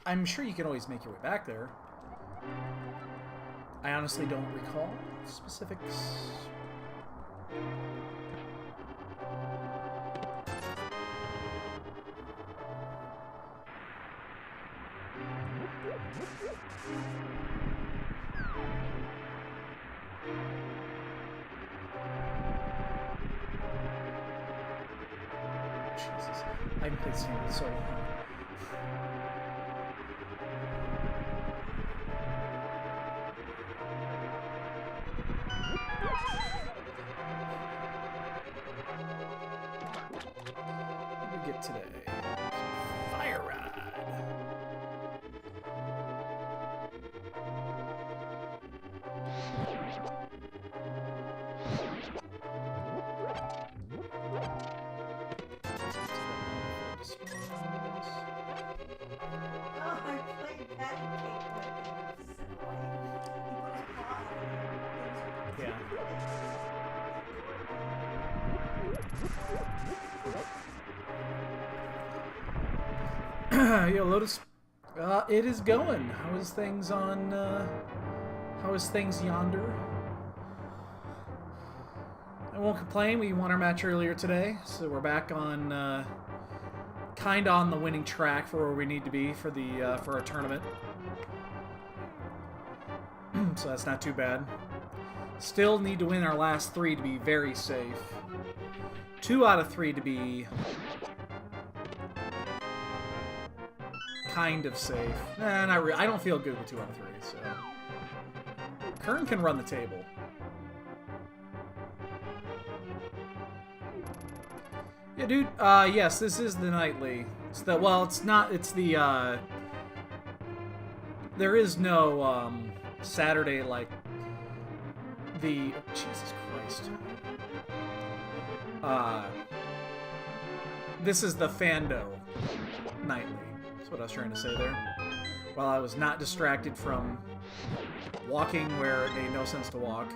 I'm sure you can always make your way back there. I honestly don't recall specifics. Jesus, I haven't played Standard so long. What did we get today? Fire Rod. Yo, Lotus. It is going. How is things on? How is things yonder? I won't complain. We won our match earlier today, so we're back on, kind of on the winning track for where we need to be for the for our tournament. So that's not too bad. Still need to win our last 3 to be very safe. 2 out of 3 to be kind of safe. Not really. I don't feel good with 2 out of 3, so... Kern can run the table. Yeah, dude, yes, this is the nightly. It's the... Well, it's not... It's the, there is no, Saturday, like... The... Jesus Christ. This is the Fando nightly. That's what I was trying to say there. While I was not distracted from walking where it made no sense to walk.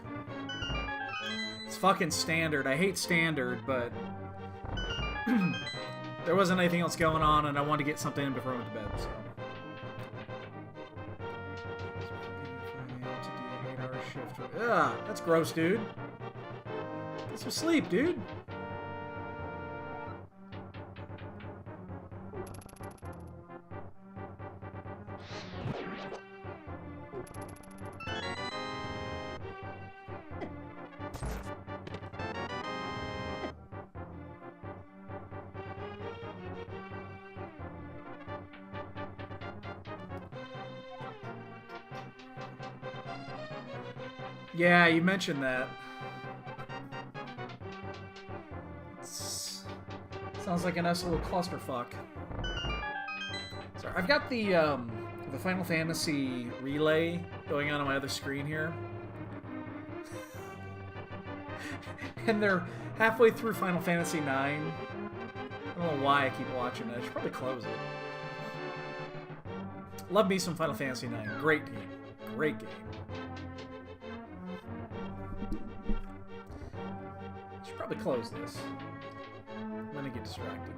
It's fucking Standard. I hate Standard, but there wasn't anything else going on, and I wanted to get something in before I went to bed, so. Ugh, that's gross, dude. Get some sleep, dude. Yeah, you mentioned that. Sounds like a nice little clusterfuck. Sorry, I've got the Final Fantasy relay going on my other screen here. And they're halfway through Final Fantasy IX. I don't know why I keep watching it. I should probably close it. Love me some Final Fantasy IX. Great game. Great game. Probably close this. I'm gonna get distracted.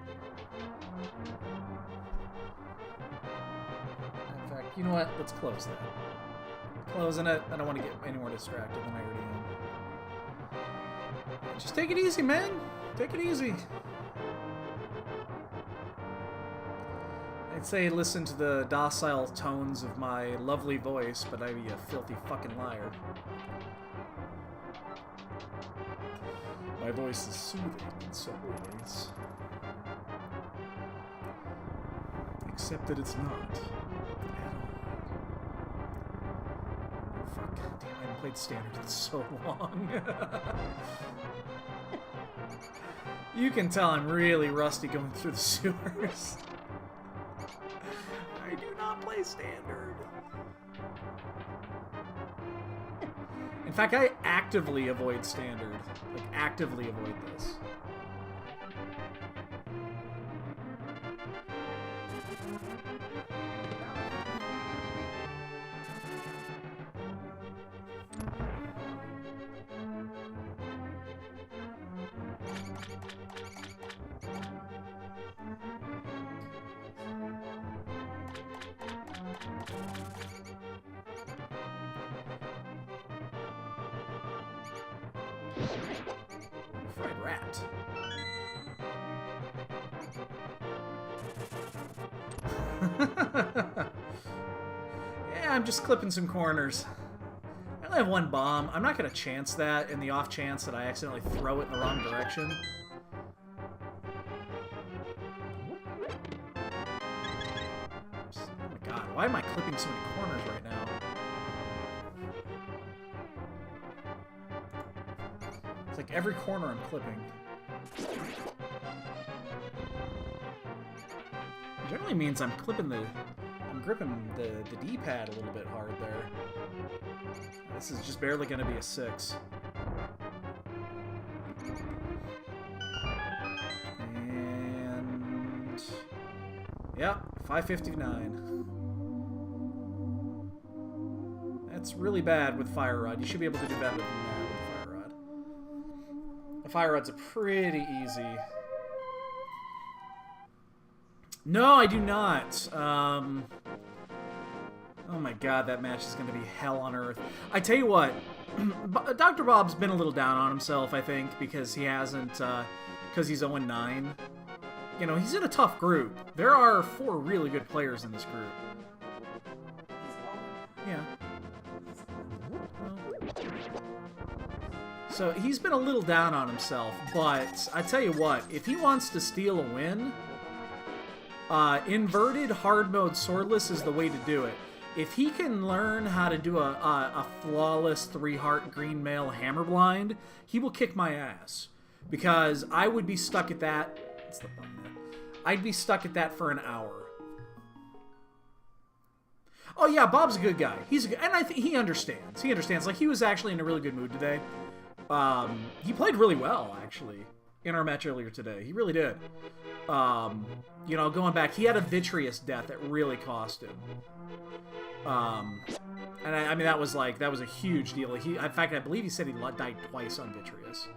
In fact, you know what? Let's close that. Closing it. I don't want to get any more distracted than I already am. Just take it easy, man. Take it easy. I'd say listen to the docile tones of my lovely voice, but I'd be a filthy fucking liar. My voice is soothing in some ways. Except that it's not. At all. Oh, fuck. Damn, I haven't played Standard in so long. You can tell I'm really rusty going through the sewers. I do not play Standard. In fact, I actively avoid Standard. Like, actively avoid this. Fried rat. Yeah, I'm just clipping some corners. I only have one bomb. I'm not going to chance that in the off chance that I accidentally throw it in the wrong direction. Oh my god, why am I clipping so many corners right now? It's like every corner I'm clipping. Generally means I'm gripping the D-pad a little bit hard there. This is just barely going to be a 6. And yeah, 559. That's really bad with Fire Rod. You should be able to do better than that with Fire Rod. The Fire Rod's pretty easy. No, I do not. Oh my god, that match is going to be hell on earth. I tell you what, Dr. Bob's been a little down on himself, I think, because he hasn't, because he's 0-9. You know, he's in a tough group. There are 4 really good players in this group. Yeah. So he's been a little down on himself, but I tell you what, if he wants to steal a win, inverted hard mode swordless is the way to do it. If he can learn how to do a flawless 3-heart green mail hammer blind, he will kick my ass. Because I would be stuck at that. What's the button there? I'd be stuck at that for an hour. Oh yeah, Bob's a good guy. He's a good, and I think he understands. He understands. Like, he was actually in a really good mood today. He played really well, actually, in our match earlier today. He really did. You know, going back, he had a Vitreous death that really cost him. And I mean, that was a huge deal. In fact, I believe he said he died twice on Vitreous.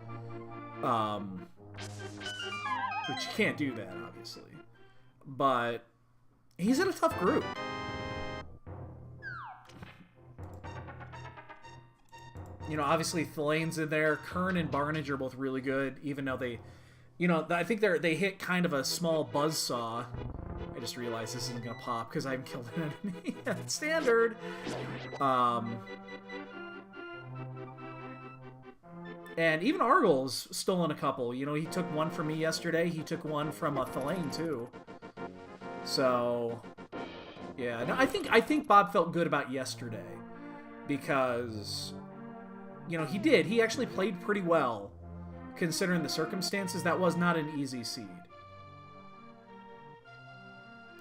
Which you can't do that, obviously. But he's in a tough group. You know, obviously Thalane's in there. Kern and Barnage are both really good, even though they, you know, I think they hit kind of a small buzzsaw. I just realized this isn't gonna pop because I haven't killed an enemy at standard. And even Argle's stolen a couple. You know, he took one from me yesterday. He took one from Thalane too. So, yeah, no, I think Bob felt good about yesterday because, you know, he did. He actually played pretty well considering the circumstances. That was not an easy seed.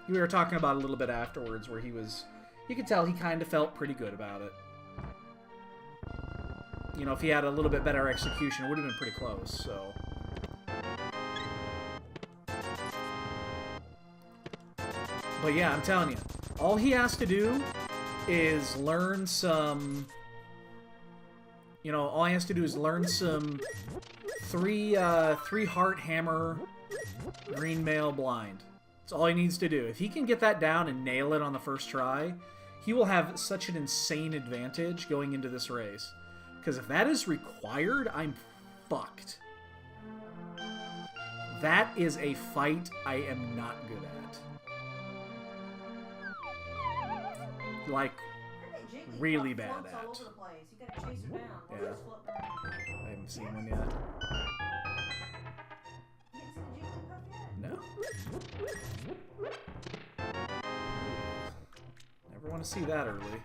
We were talking about a little bit afterwards where you could tell he kind of felt pretty good about it. You know, if he had a little bit better execution, it would have been pretty close, so. But yeah, I'm telling you, all he has to do is learn some, you know, all he has to do is learn some three heart hammer green mail blind. That's all he needs to do. If he can get that down and nail it on the first try, he will have such an insane advantage going into this race. Because if that is required, I'm fucked. That is a fight I am not good at. Like, really bad at. Yeah. I haven't seen one yet. No. Never want to see that early.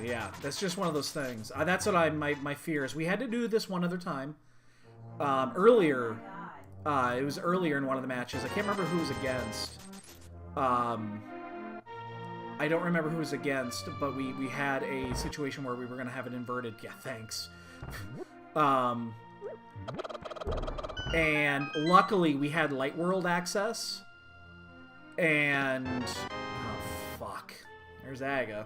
Yeah, that's just one of those things. That's what my fear is. We had to do this one other time. Earlier, it was earlier in one of the matches. I can't remember who was against. I don't remember who was against, but we had a situation where we were going to have an inverted... Yeah, thanks. And luckily, we had Light World access. And... oh, fuck. There's Aga.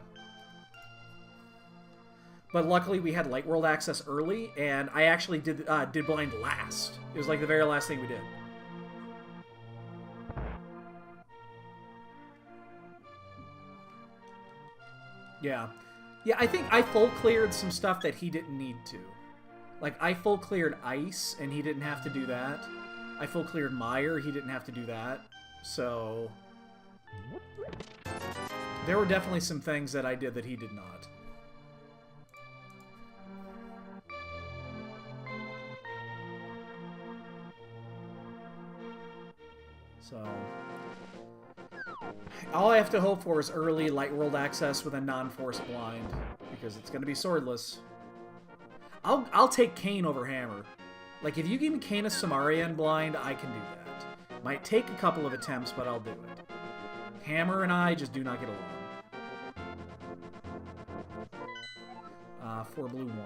But luckily, we had Light World access early, and I actually did blind last. It was like the very last thing we did. Yeah. Yeah, I think I full cleared some stuff that he didn't need to. Like, I full cleared Ice, and he didn't have to do that. I full cleared Mire, he didn't have to do that. So... there were definitely some things that I did that he did not. So... all I have to hope for is early Light World access with a non-force blind, because it's going to be swordless. I'll take Kain over Hammer. Like, if you give me Kain as Samarian blind, I can do that. Might take a couple of attempts, but I'll do it. Hammer and I just do not get along. 4 blue 1.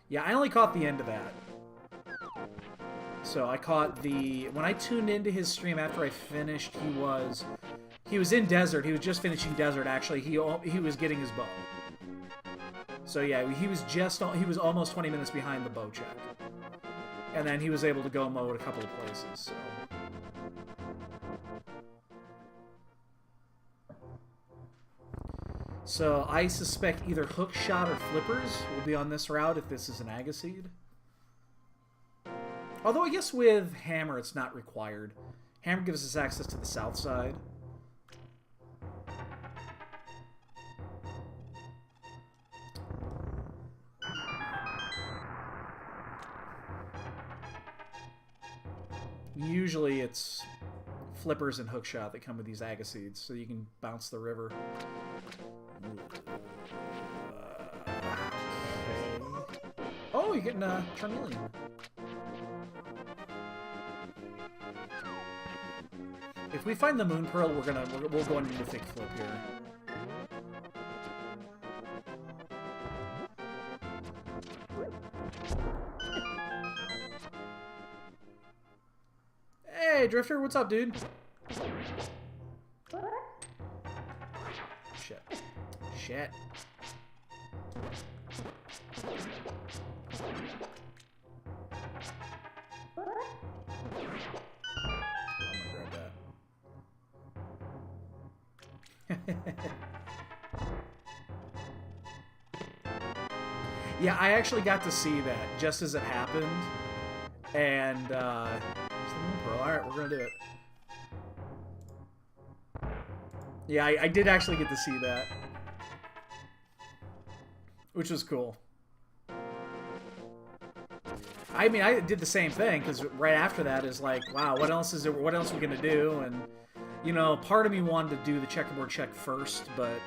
Yeah, I only caught the end of that. So I caught the... when I tuned into his stream after I finished, he was in Desert. He was just finishing Desert, actually. He was getting his bow. So yeah, he was almost 20 minutes behind the bow check. And then he was able to go mode a couple of places, so... So I suspect either Hookshot or Flippers will be on this route if this is an Agaseed. Although I guess with Hammer it's not required. Hammer gives us access to the south side. Usually it's Flippers and Hookshot that come with these Agaseeds, so you can bounce the river. Okay. Oh, you're getting a Charmeleon. If we find the Moon Pearl, we'll go into the Thick Flip here. Hey, Drifter, what's up, dude? Shit. Shit. Yeah, I actually got to see that just as it happened, and here's the Moon Pearl. All right, we're gonna do it. Yeah, I did actually get to see that, which was cool. I mean, I did the same thing because right after that is like, wow, what else is there? What else are we gonna do? And you know, part of me wanted to do the checkerboard check first, but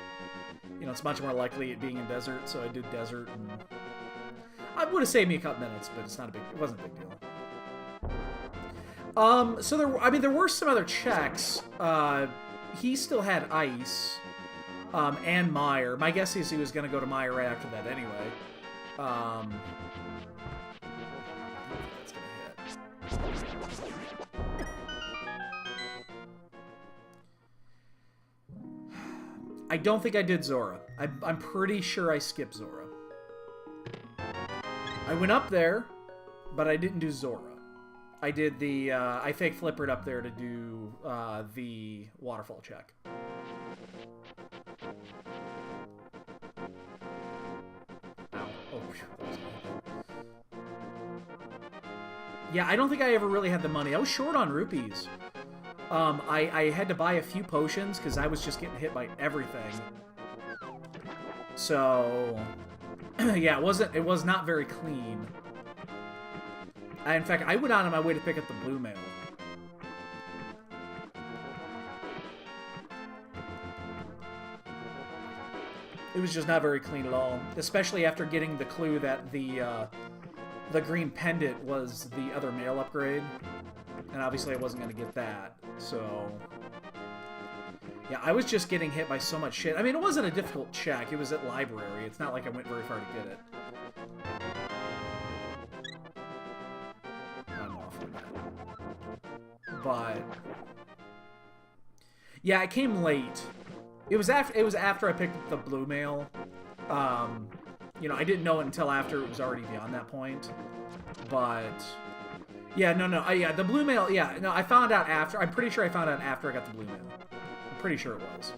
you know, it's much more likely it being in Desert, so I did Desert, and I would have saved me a couple minutes, but it's not a big. It wasn't a big deal. So there were some other checks. He still had Ice, and Mire. My guess is he was going to go to Mire right after that anyway. That's going to hit. I don't think I did Zora. I'm pretty sure I skipped Zora. I went up there, but I didn't do Zora. I did the, I fake flippered up there to do the waterfall check. Ow. Oh, yeah, I don't think I ever really had the money. I was short on rupees. I had to buy a few potions because I was just getting hit by everything. So, yeah, it was not very clean. In fact, I went out on my way to pick up the blue mail. It was just not very clean at all, especially after getting the clue that the green pendant was the other mail upgrade, and obviously I wasn't going to get that. So, yeah, I was just getting hit by so much shit. I mean, it wasn't a difficult check. It was at library. It's not like I went very far to get it. I'm off on that. But yeah, it came late. It was after I picked up the blue mail. you know, I didn't know it until after it was already beyond that point. But yeah, no, yeah, the blue mail, yeah, no, I found out after. I'm pretty sure I found out after I got the blue mail. I'm pretty sure it was.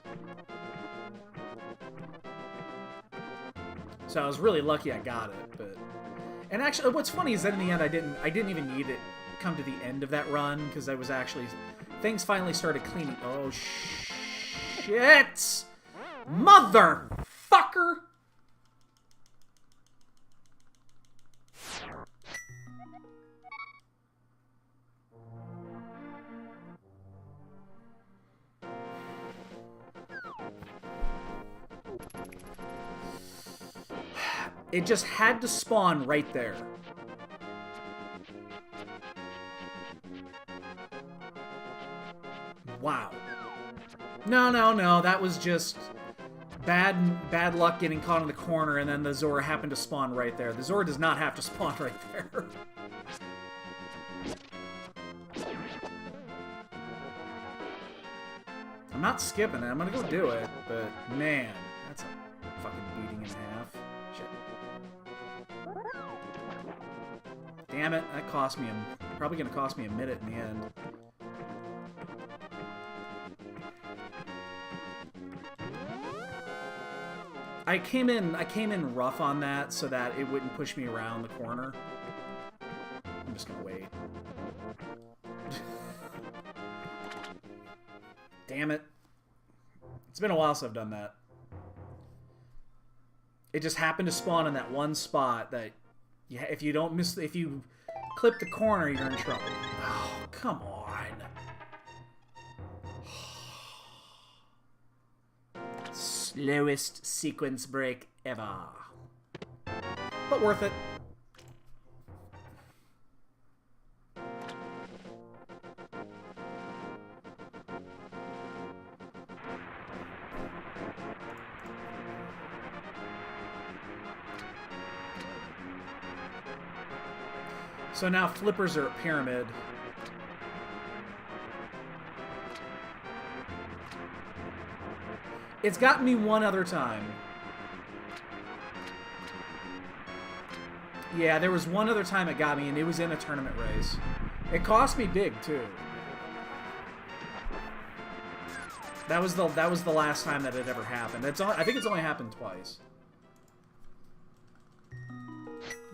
So I was really lucky I got it, but and actually, what's funny is that in the end I didn't even need it come to the end of that run because I was actually things finally started cleaning. Oh shit, motherfucker! It just had to spawn right there. Wow. No. That was just bad luck getting caught in the corner, and then the Zora happened to spawn right there. The Zora does not have to spawn right there. I'm not skipping it. I'm gonna go do it, but man, that's a fucking beating in half. Shit. Damn it, that cost me probably gonna cost me a minute in the end. I came in rough on that so that it wouldn't push me around the corner. I'm just gonna wait. Damn it. It's been a while since I've done that. It just happened to spawn in that one spot that if you don't miss, if you clip the corner, you're in trouble. Oh, come on. Slowest sequence break ever. But worth it. So now flippers are a pyramid. It's gotten me one other time. Yeah, there was one other time it got me, and it was in a tournament race. It cost me big too. That was the last time that it ever happened. I think it's only happened twice.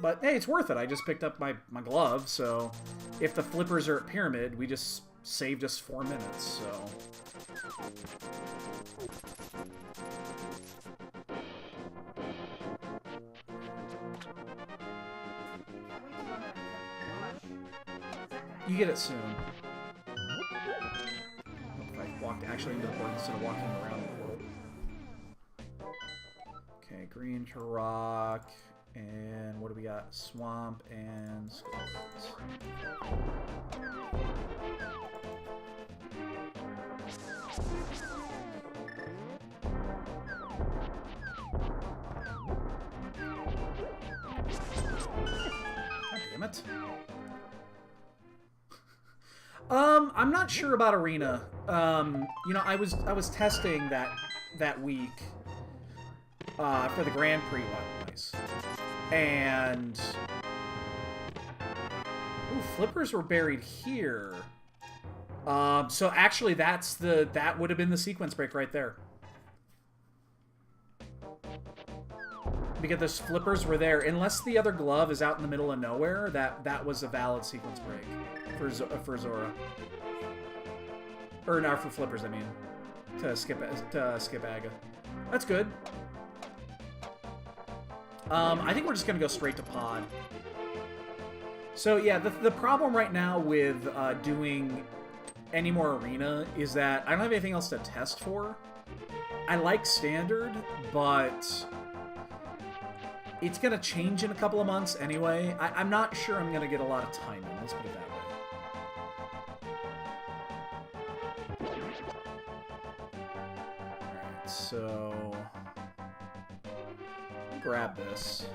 But hey, it's worth it. I just picked up my glove, so if the flippers are at pyramid, we just saved us 4 minutes, so. You get it soon. If I walked actually into the board instead of walking around the board. Okay, green to rock. And what do we got? Swamp and skulls. God damn it. I'm not sure about Arena. You know, I was testing that week for the Grand Prix wise. And ooh, flippers were buried here. So actually that would have been the sequence break right there. Because those flippers were there. Unless the other glove is out in the middle of nowhere, that was a valid sequence break for Zora. Or not for flippers, I mean. To skip Aga. That's good. I think we're just gonna go straight to pod. So yeah, the problem right now with doing any more Arena is that I don't have anything else to test for. I like Standard, but it's gonna change in a couple of months anyway. I'm not sure I'm gonna get a lot of time in, let's put it that way. Alright, so grab this.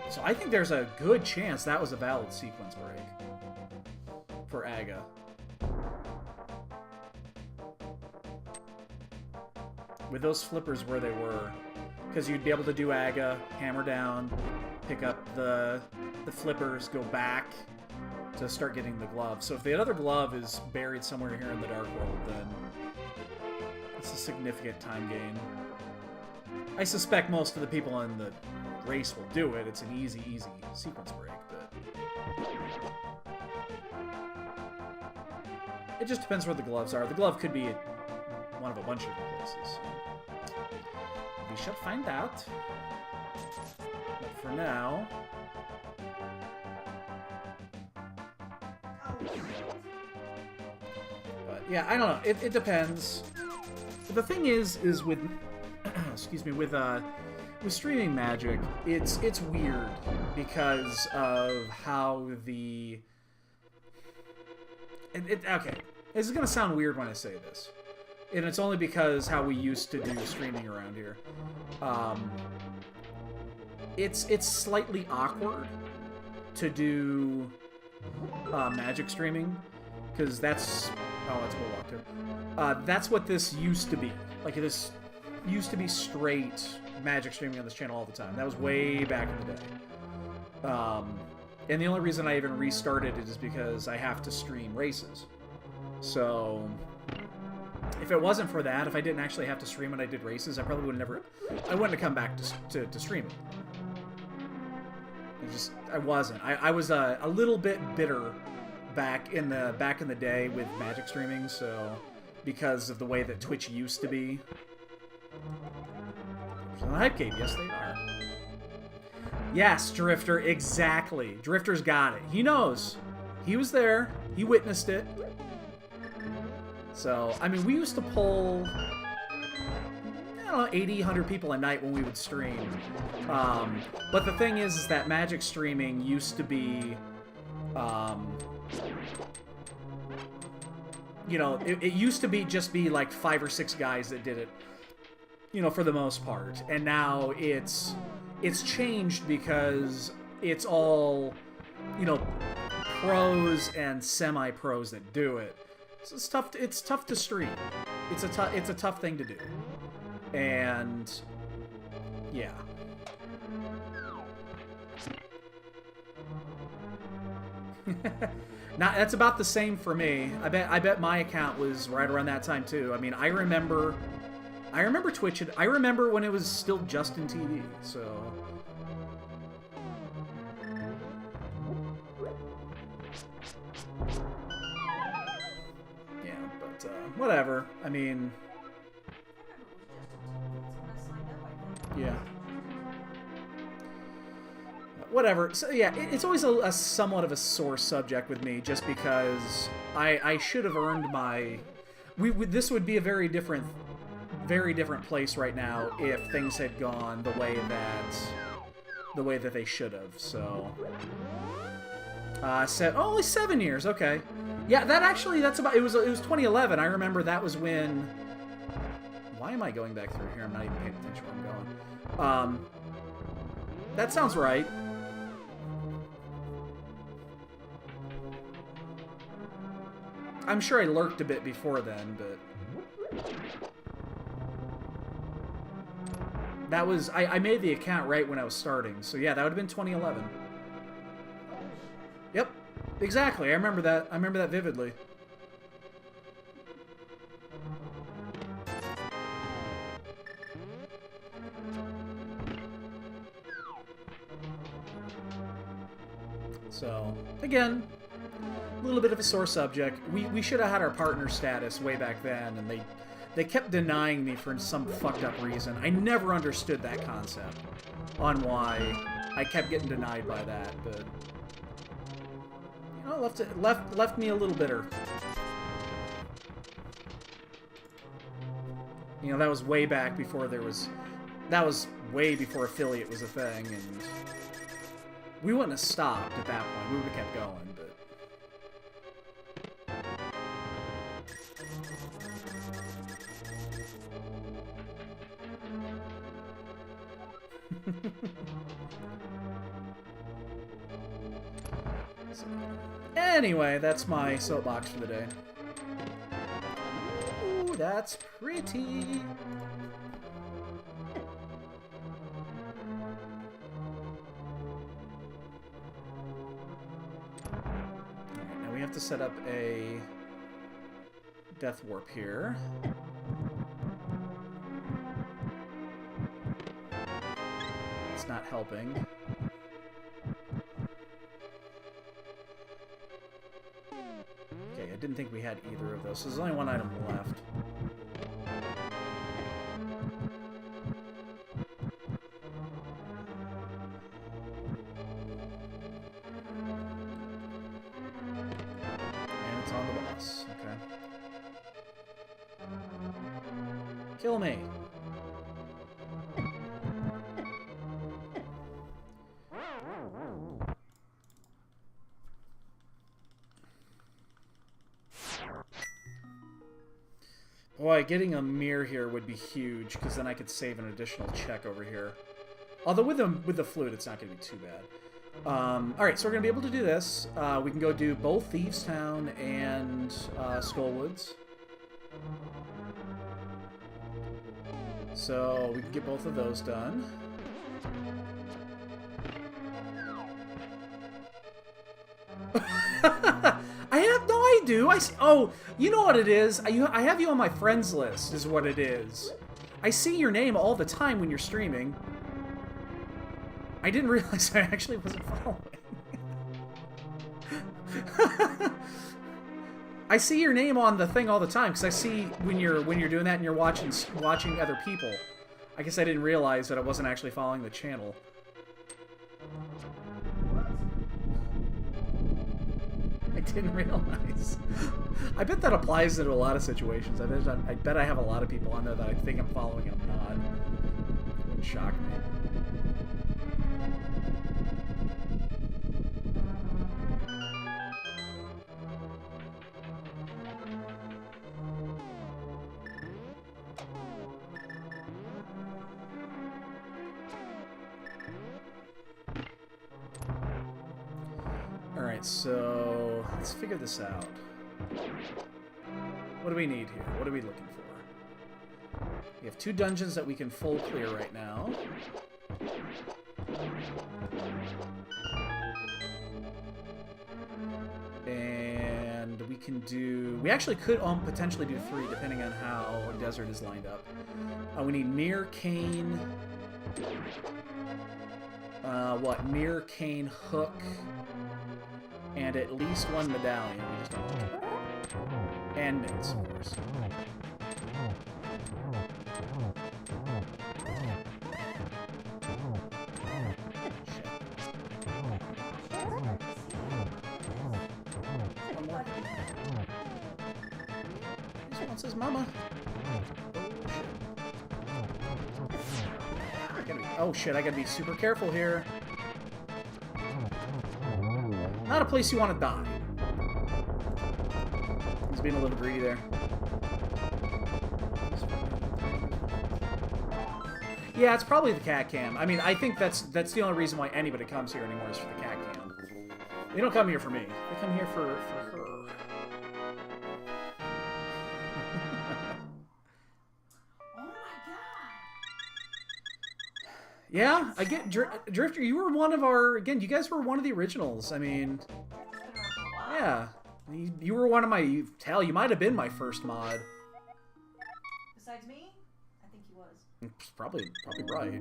So I think there's a good chance that was a valid sequence break for Aga. with those flippers where they were, because you'd be able to do AGA, hammer down, pick up the flippers, go back to start getting the glove. So if the other glove is buried somewhere here in the Dark World, then it's a significant time gain. I suspect most of the people in the race will do it. It's an easy sequence break, but it just depends where the gloves are. The glove could be at one of a bunch of different places. We shall find out. But for now... But yeah, I don't know. It depends. But the thing is with... excuse me, with streaming Magic, it's weird because of how the... Okay, this is going to sound weird when I say this. And it's only because how we used to do streaming around here. It's slightly awkward to do Magic streaming, because that's... Oh, let's go walk to. That's what this used to be. Like, this used to be straight Magic streaming on this channel all the time. That was way back in the day. And the only reason I even restarted it is because I have to stream races. So... if it wasn't for that, if I didn't actually have to stream when I did races, I probably would never... I wouldn't have come back to streaming. I wasn't. I was a little bit bitter back in the day with Magic streaming, so... because of the way that Twitch used to be. On the Hype Cave, yes they are. Yes, Drifter, exactly. Drifter's got it. He knows. He was there. He witnessed it. So, I mean, we used to pull, I don't know, 80, 100 people a night when we would stream. But the thing is that Magic streaming used to be, you know, it used to be just be like 5 or 6 guys that did it, you know, for the most part. And now it's changed because it's all, you know, pros and semi-pros that do it. So it's tough to stream. It's a tough thing to do. And yeah. Now that's about the same for me. I bet my account was right around that time too. I mean, I remember Twitch. I remember when it was still Justin TV. So. Yeah, but whatever. I mean. Yeah. Whatever. So yeah, it's always a somewhat of a sore subject with me, just because I should have earned my. This would be a very different place right now if things had gone the way that they should have. So. Only 7 years. Okay. Yeah, that's about. It was 2011. I remember that was when. Why am I going back through here? I'm not even paying attention where I'm going. That sounds right. I'm sure I lurked a bit before then, but... That was... I made the account right when I was starting, so yeah, that would have been 2011. Yep, exactly, I remember that. I remember that vividly. So, again... a little bit of a sore subject. We should have had our partner status way back then, and they kept denying me for some fucked up reason. I never understood that concept on why I kept getting denied by that, but you know, left me a little bitter. You know, that was way back before that was way before affiliate was a thing, and we wouldn't have stopped at that point. We would have kept going, but. So, anyway, that's my soapbox for the day. Ooh, that's pretty. have to set up a death warp here. It's not helping. Okay, I didn't think we had either of those. So there's only one item left. And it's on the boss. Okay. Kill me. Boy, getting a mirror here would be huge, because then I could save an additional check over here. Although with the flute, it's not going to be too bad. Alright, so we're going to be able to do this. We can go do both Thieves Town and Skullwoods. So we can get both of those done. I do. Oh, you know what it is? I have you on my friends list, is what it is. I see your name all the time when you're streaming. I didn't realize I actually wasn't following. I see your name on the thing all the time, because I see when you're doing that and you're watching other people. I guess I didn't realize that I wasn't actually following the channel. I didn't realize. I bet that applies to a lot of situations. I bet I have a lot of people on there that I think I'm following and I'm not. It would shock me. Alright, so let's figure this out. What do we need here? What are we looking for? We have 2 dungeons that we can full clear right now. And we can do... We actually could potentially do 3, depending on how Desert is lined up. We need Mirror Cane... Mirror Cane Hook... And at least 1 medallion. We just don't know. And mints, of course. This one says mama. Oh shit, I gotta be super careful here. Not a place you want to die. He's being a little greedy there. Yeah, it's probably the cat cam. I mean, I think that's the only reason why anybody comes here anymore is for the cat cam. They don't come here for me. They come here for her. Yeah, I get Drifter. You were one of our you guys were one of the originals. I mean, yeah, you were one of my. You might have been my first mod. Besides me, I think he was. Probably right.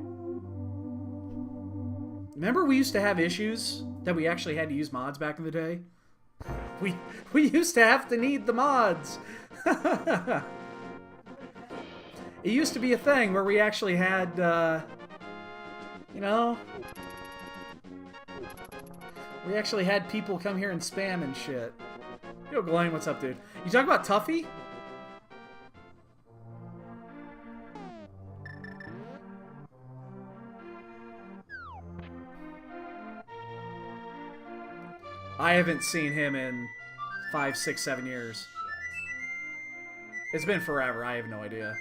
Remember, we used to have issues that we actually had to use mods back in the day. We used to have to need the mods. It used to be a thing where we actually had. You know, we actually had people come here and spam and shit. Yo, Glenn, what's up, dude? You talk about Tuffy? I haven't seen him in 5, 6, 7 years. It's been forever. I have no idea.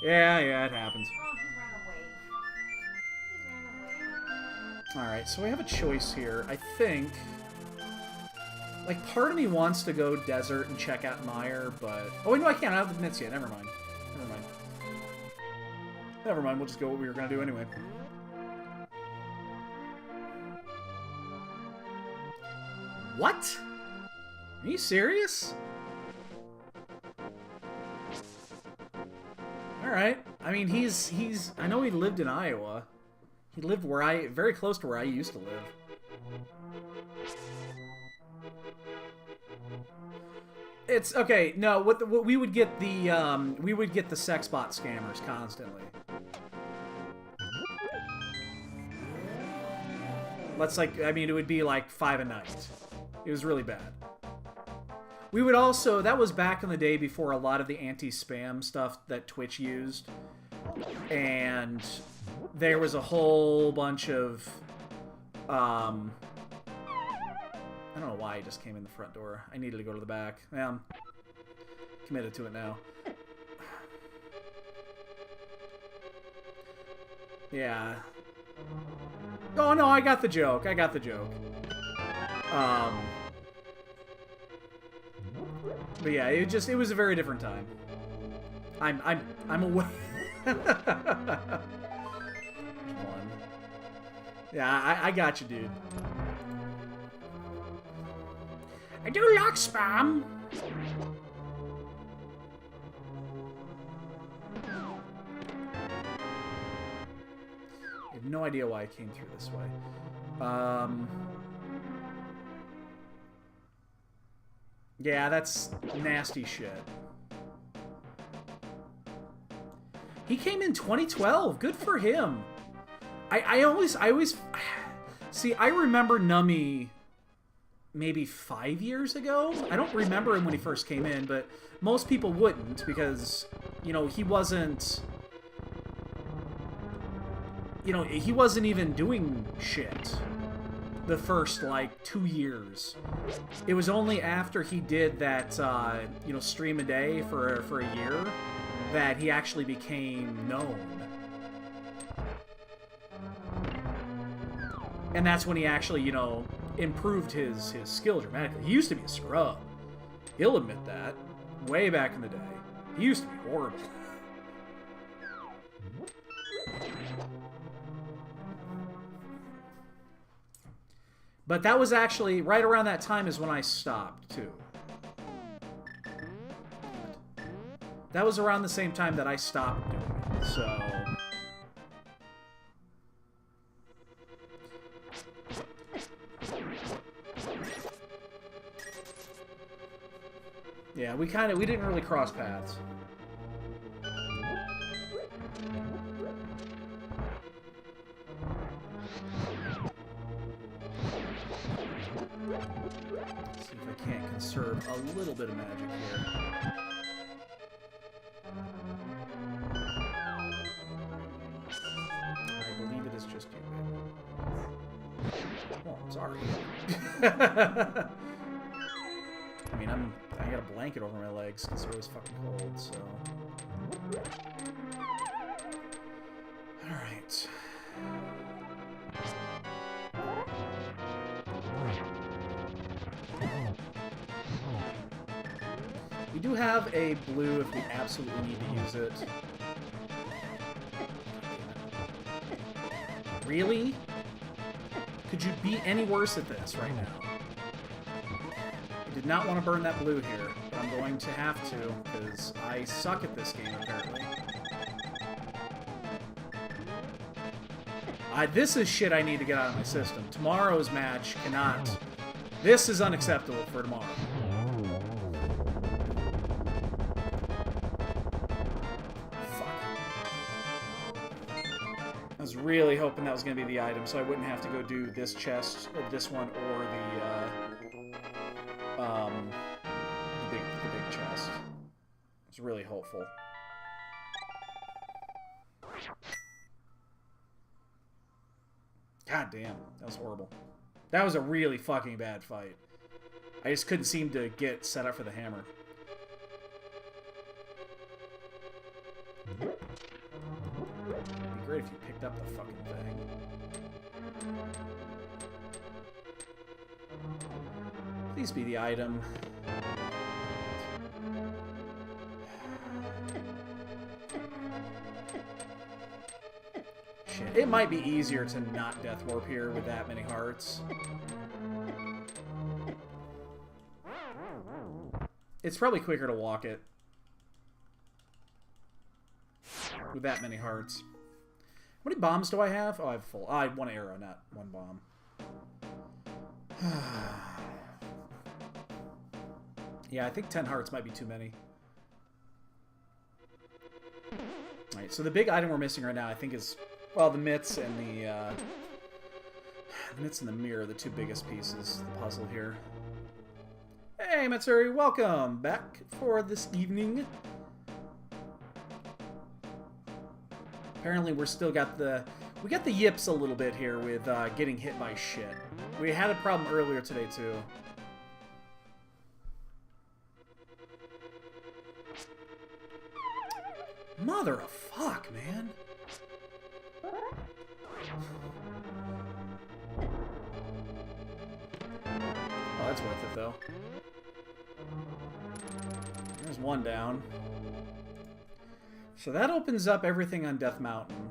Yeah, it happens. Alright, so we have a choice here. I think... Like, part of me wants to go desert and check out Meyer, but... Oh, wait, no, I can't. I don't have the mitts yet. Never mind. Never mind. We'll just go what we were going to do anyway. What? Are you serious? Alright. I mean, he's... I know he lived in Iowa. He lived very close to where I used to live. It's okay. No, what we would get the sex bot scammers constantly. Let's I mean, it would be like 5 a night. It was really bad. We would also, that was back in the day before a lot of the anti-spam stuff that Twitch used, and there was a whole bunch of, I don't know why I just came in the front door. I needed to go to the back. Yeah, I'm committed to it now. Yeah. Oh no, I got the joke. I got the joke. But yeah, it was a very different time. I'm aware. One. Yeah, I got you, dude. I do like spam. I have no idea why I came through this way. Yeah, that's nasty shit. He came in 2012. Good for him. I always see. I remember Nummy maybe 5 years ago. I don't remember him when he first came in, but most people wouldn't because, you know, he wasn't. You know, he wasn't even doing shit the first, like, 2 years. It was only after he did that, you know, stream a day for a year that he actually became known. And that's when he actually, you know, improved his skill dramatically. He used to be a scrub. He'll admit that. Way back in the day. He used to be horrible. But that was actually, right around that time is when I stopped, too. That was around the same time that I stopped doing it, so... Yeah, we didn't really cross paths. See if I can't conserve a little bit of magic here. I believe it is just you. Oh, I'm sorry. I mean, I got a blanket over my legs because they're always fucking cold, so... Alright. We do have a blue if we absolutely need to use it. Really? Could you be any worse at this right now? I did not want to burn that blue here, but I'm going to have to, because I suck at this game, apparently. This is shit I need to get out of my system. Tomorrow's match cannot... This is unacceptable for tomorrow. I was really hoping that was going to be the item, so I wouldn't have to go do this chest, or this one, or the big chest. It's really hopeful. God damn, that was horrible. That was a really fucking bad fight. I just couldn't seem to get set up for the hammer. It'd be great if you picked up the fucking thing. Please be the item. Shit, it might be easier to not death warp here with that many hearts. It's probably quicker to walk it. With that many hearts. How many bombs do I have? Oh, I have full. Oh, I have 1 arrow, not 1 bomb. Yeah, I think 10 hearts might be too many. Alright, so the big item we're missing right now, I think, is, well, the mitts and the mitts and the mirror, the 2 biggest pieces of the puzzle here. Hey, Matsuri, welcome back for this evening. Apparently, we're still got the... We got the yips a little bit here with getting hit by shit. We had a problem earlier today, too. Mother of fuck, man. Oh, that's worth it, though. There's 1 down. So that opens up everything on Death Mountain.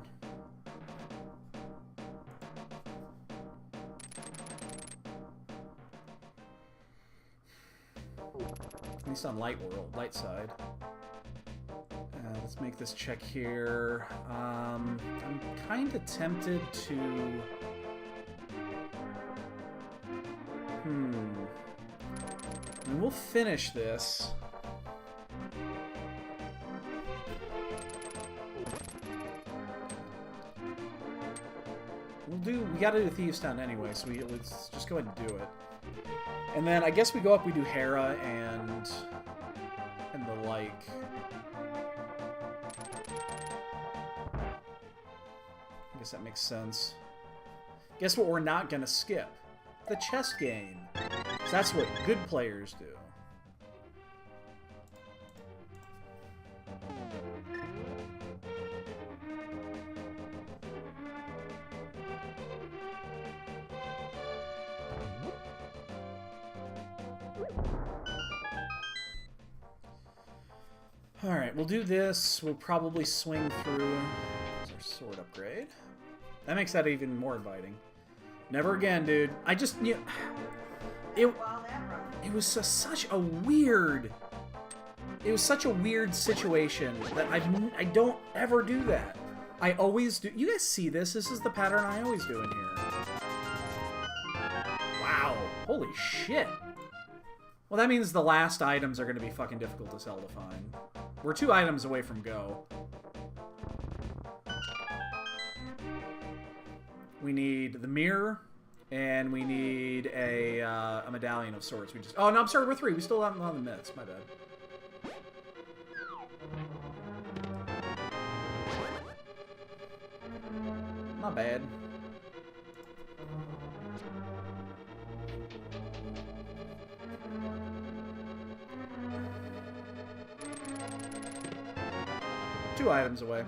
At least on Light World, Light side. Let's make this check here. I'm kind of tempted to... I mean, we'll finish this. We gotta do Thieves Town anyway, so let's just go ahead and do it. And then I guess we go up, we do Hera and the like. I guess that makes sense. Guess what we're not gonna skip? The chess game. 'Cause that's what good players do. Alright, we'll do this. We'll probably swing through. There's our sword upgrade. That makes that even more inviting. Never again, dude. I just... It was such a weird... It was such a weird situation that I don't ever do that. I always do... You guys see this? This is the pattern I always do in here. Wow. Holy shit. Well, that means the last items are going to be fucking difficult to sell to find. We're 2 items away from go. We need the mirror, and we need a medallion of sorts. We just... Oh, no, I'm sorry, we're 3. We still haven't on the myths. My bad. Not bad. Two items away.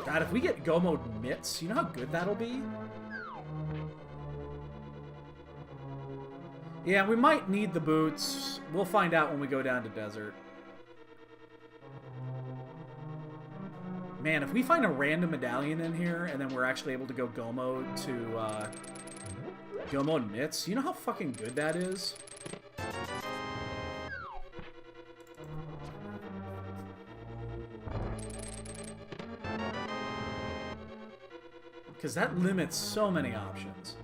God, if we get Go Mode mitts, you know how good that'll be? Yeah, we might need the boots. We'll find out when we go down to Desert. Man, if we find a random medallion in here, and then we're actually able to go Go Mode to, Go Mode mitts, you know how fucking good that is? Because that limits so many options.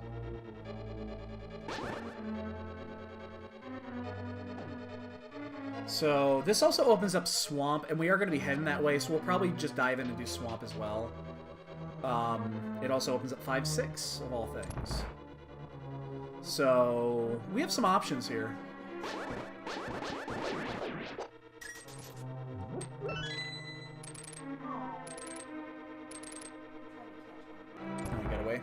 So, this also opens up Swamp, and we are going to be heading that way, so we'll probably just dive in and do Swamp as well. It also opens up 5-6, of all things. So, we have some options here. Get away.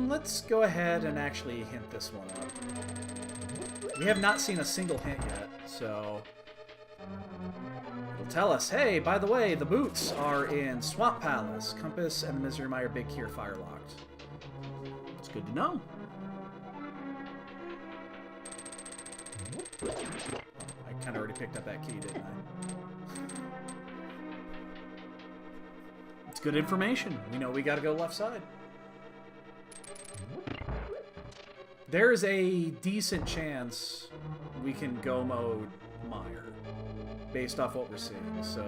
Let's go ahead and actually hint this one up. We have not seen a single hint yet, so... It'll tell us, hey, by the way, the boots are in Swamp Palace, Compass, and the Misery Mire Big Kier Firelocked. It's good to know. I kind of already picked up that key, didn't I? It's good information. We know we gotta go left side. There's a decent chance we can go mode Meyer based off what we're seeing, so...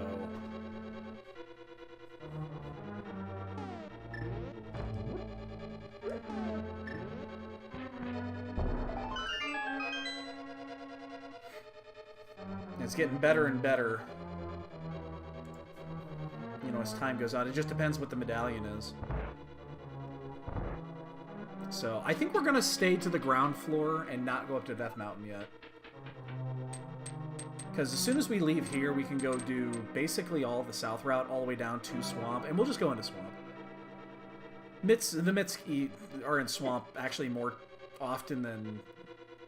It's getting better and better, you know, as time goes on. It just depends what the medallion is. So, I think we're going to stay to the ground floor and not go up to Death Mountain yet. Because as soon as we leave here, we can go do basically all the south route all the way down to Swamp, and we'll just go into Swamp. The Mits are in Swamp actually more often than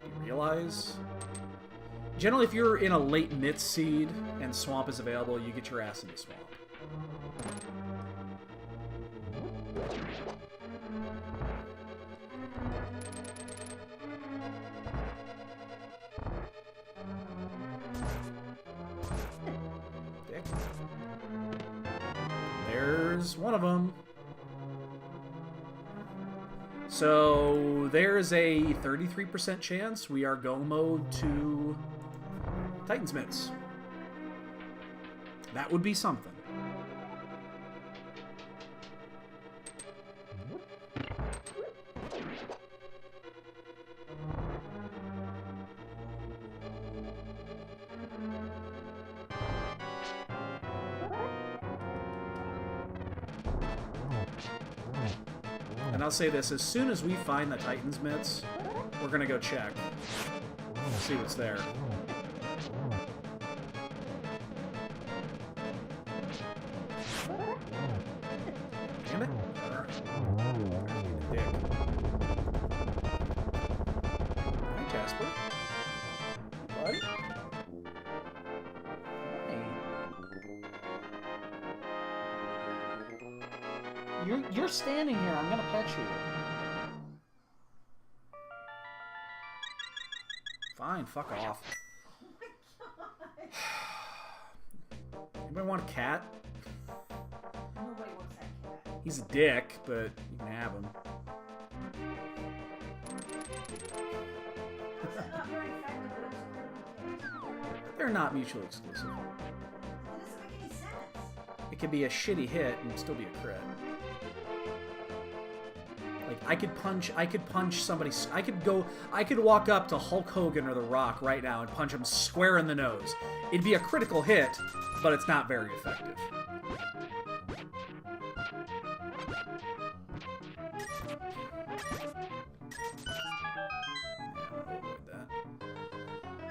you realize. Generally, if you're in a late Mits seed and Swamp is available, you get your ass into Swamp. Dick. There's one of them. So there's a 33% chance we are go mode to Titan's Mitts. That would be something. And I'll say this, as soon as we find the Titan's Mitts, we're gonna go check. See what's there. Damn it. Dick. Hi, Jasper. Buddy? Hey. You're standing here. I'm gonna pet you. Fine, fuck off. Anybody want a cat? Nobody wants that cat. He's a dick, but you can have him. Is that not very effective? They're not mutually exclusive. That doesn't make any sense. It could be a shitty hit and still be a crit. Like, I could punch somebody, I could walk up to Hulk Hogan or The Rock right now and punch him square in the nose. It'd be a critical hit, but it's not very effective.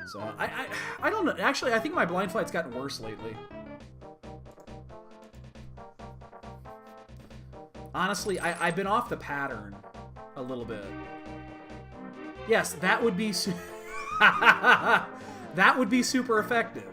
So, I don't know. Actually, I think my blind fight's gotten worse lately. Honestly, I've been off the pattern a little bit. Yes, that would be that would be super effective.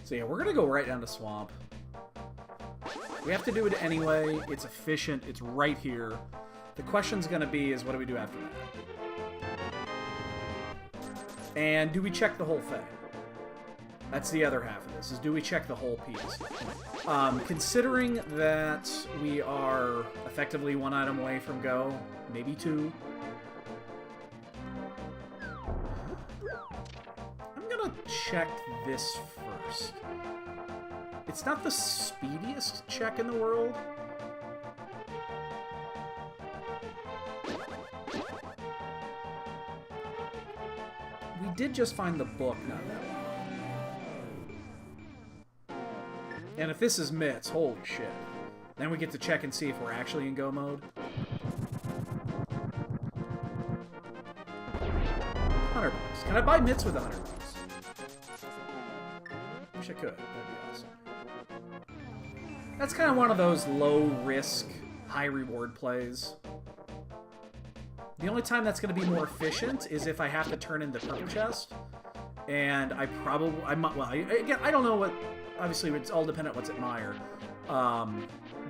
So yeah, we're gonna go right down to Swamp. We have to do it anyway. It's efficient. It's right here. The question's gonna be is what do we do after that? And do we check the whole thing? That's the other half of this, is do we check the whole piece? Considering that we are effectively one item away from go, maybe two. I'm gonna check this first. It's not the speediest check in the world. We did just find the book not that long. And if this is Mitts, holy shit. Then we get to check and see if we're actually in go mode. 100 bucks. Can I buy Mitts with 100 bucks? Wish I could. That'd be awesome. That's kind of one of those low-risk, high-reward plays. The only time that's going to be more efficient is if I have to turn in the purple chest. And I might, well, again, I don't know what, obviously it's all dependent on what's at Mire.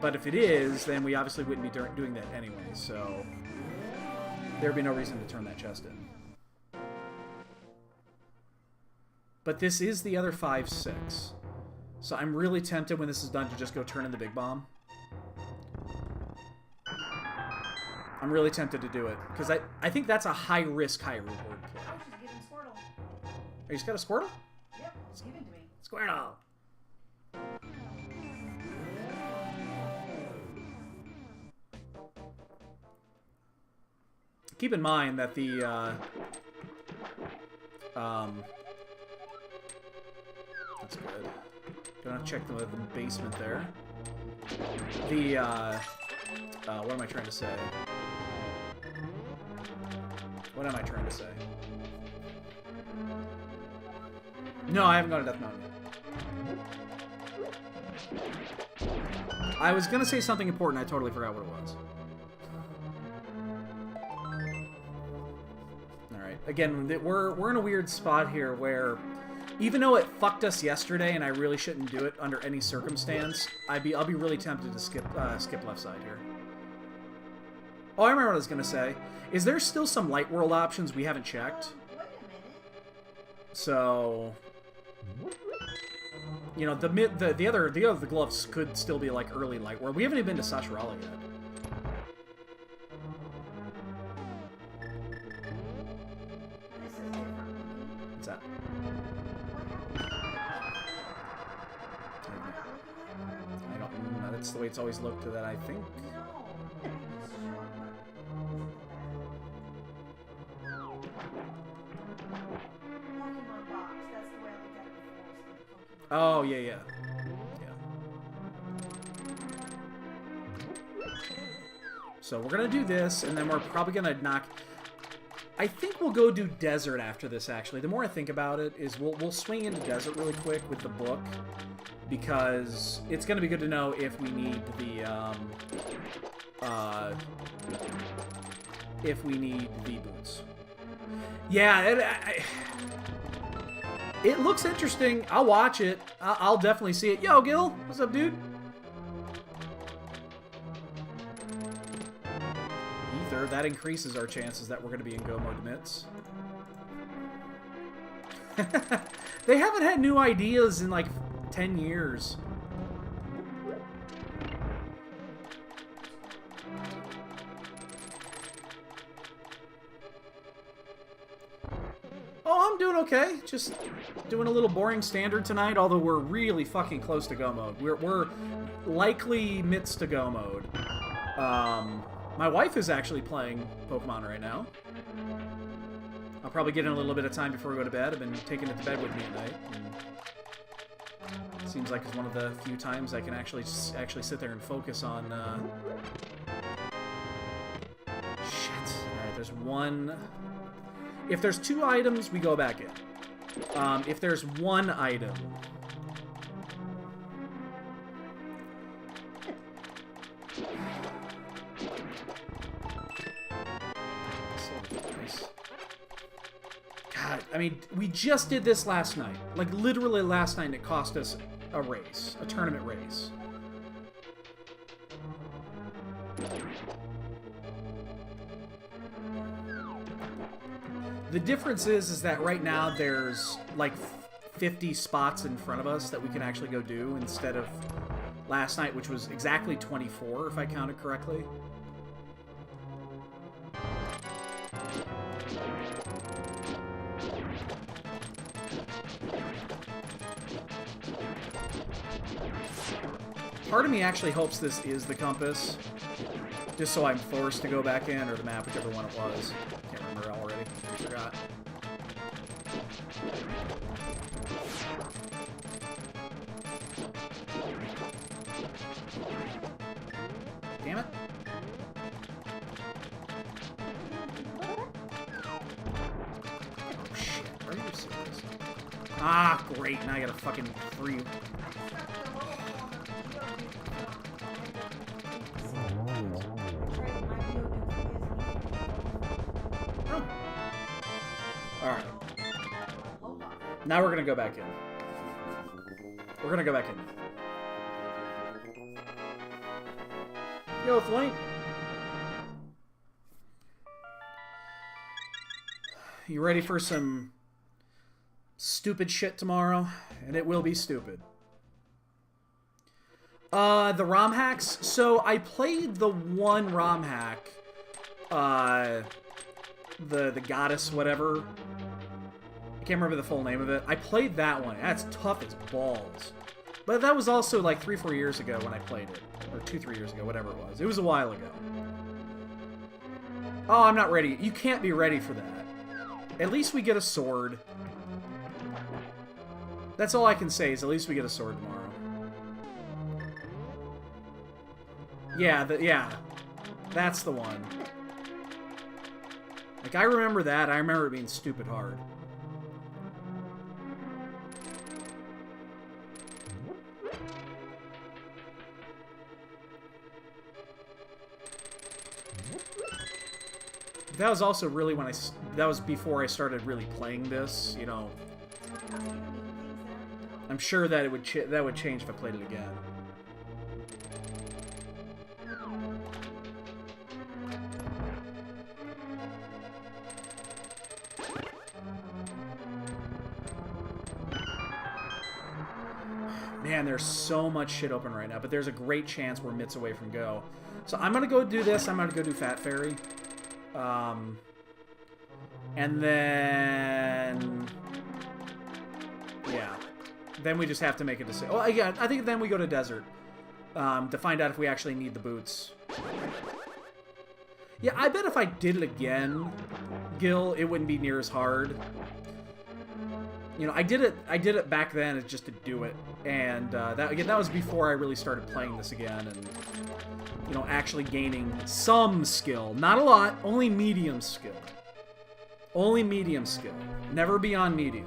But if it is, then we obviously wouldn't be doing that anyway, so there'd be no reason to turn that chest in. But this is the other 5-6. So I'm really tempted when this is done to just go turn in the big bomb. I'm really tempted to do it, because I think that's a high-risk, high-reward play. Oh, she's giving Squirtle. Oh, you just got a Squirtle? Yep, it's given to me. Squirtle! Keep in mind that the, that's good. Gonna check the basement there. The, what am I trying to say? What am I trying to say? No, I haven't gone to Death Mountain yet. I was gonna say something important, I totally forgot what it was. Alright, again, we're in a weird spot here where, even though it fucked us yesterday and I really shouldn't do it under any circumstance, I'll be really tempted to skip left side here. Oh, I remember what I was gonna say. Is there still some light world options we haven't checked? Wait a minute. So, you know, the other gloves could still be like early light world. We haven't even been to SRL yet. This is different. What's that? Am I not looking at it? I don't know. That's the way it's always looked to that, I think. No. Just show up. Pokemon box. That's the way I looked at it before. Oh, yeah, yeah. So we're gonna do this, and then we're probably gonna knock... I think we'll go do Desert after this, actually. The more I think about it, is we'll swing into Desert really quick with the book, because it's gonna be good to know if we need the, boots. Yeah, it looks interesting. I'll watch it. I'll definitely see it. Yo, Gil! What's up, dude? Ether, that increases our chances that we're going to be in Go Mode Mitts. They haven't had new ideas in like 10 years. Oh, I'm doing okay. Just doing a little boring standard tonight, although we're really fucking close to Go Mode. We're likely midst to Go Mode. My wife is actually playing Pokemon right now. I'll probably get in a little bit of time before we go to bed. I've been taking it to bed with me at night. It seems like it's one of the few times I can actually sit there and focus on... Shit. Alright, there's one... If there's 2 items, we go back in. If there's 1 item... God, I mean, we just did this last night. Like, literally last night, and it cost us a race. A tournament race. The difference is that right now there's like 50 spots in front of us that we can actually go do instead of last night, which was exactly 24, if I counted correctly. Part of me actually hopes this is the compass, just so I'm forced to go back in, or the map, whichever one it was. Can't remember already. I forgot. Damn it. Oh shit, are you serious? Ah, great, now I got a fucking free... Alright. Now we're gonna go back in. We're gonna go back in. Yo, Flame. You ready for some stupid shit tomorrow? And it will be stupid. The ROM hacks. So I played the one ROM hack. The goddess whatever. I can't remember the full name of it. I played that one. That's tough as balls. But that was also like 3-4 years ago when I played it. Or 2-3 years ago, whatever it was. It was a while ago. Oh, I'm not ready. You can't be ready for that. At least we get a sword. That's all I can say, is at least we get a sword tomorrow. Yeah, that's the one. Like, I remember that. I remember it being stupid hard. That was also really when that was before I started really playing this, you know. I'm sure that it would that would change if I played it again. Man, there's so much shit open right now, but there's a great chance we're mitts away from go. So I'm gonna go do this. I'm gonna go do Fat Fairy. And then... yeah. Then we just have to make a decision. Oh, yeah, I think then we go to Desert. To find out if we actually need the boots. Yeah, I bet if I did it again, Gil, it wouldn't be near as hard. You know, I did it back then just to do it. And that was before I really started playing this again and... you know, actually gaining some skill. Not a lot, only medium skill. Only medium skill. Never beyond medium.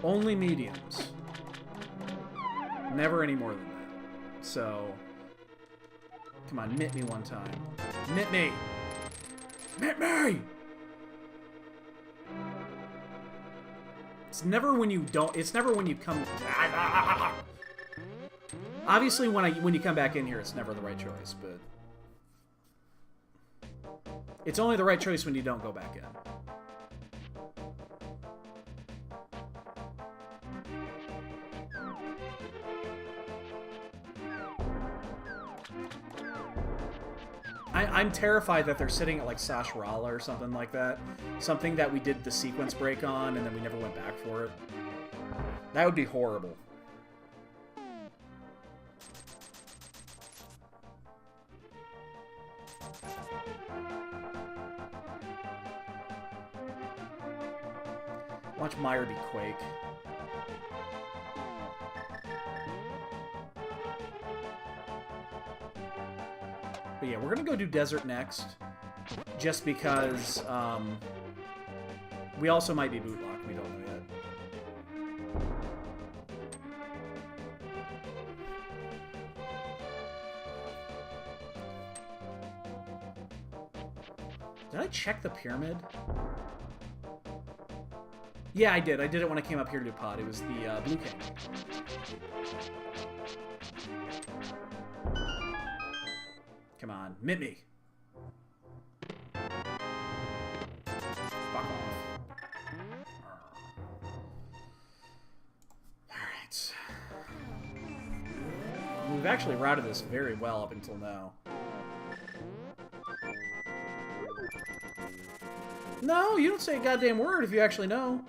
Only mediums. Never any more than that. So, come on, mitt me one time. Mitt me! Mitt me! It's never when you don't. It's never when you come. Obviously, when you come back in here, it's never the right choice. But it's only the right choice when you don't go back in. I'm terrified that they're sitting at like Sashrala or something like that. Something that we did the sequence break on and then we never went back for it. That would be horrible. Watch Meyer be Quake. But yeah, we're gonna go do Desert next. Just because, we also might be bootlocked, we don't know yet. Did I check the pyramid? Yeah, I did. I did it when I came up here to do pod. It was the Blue King. Come on, mitt me. Fuck off. Alright. We've actually routed this very well up until now. No, you don't say a goddamn word if you actually know.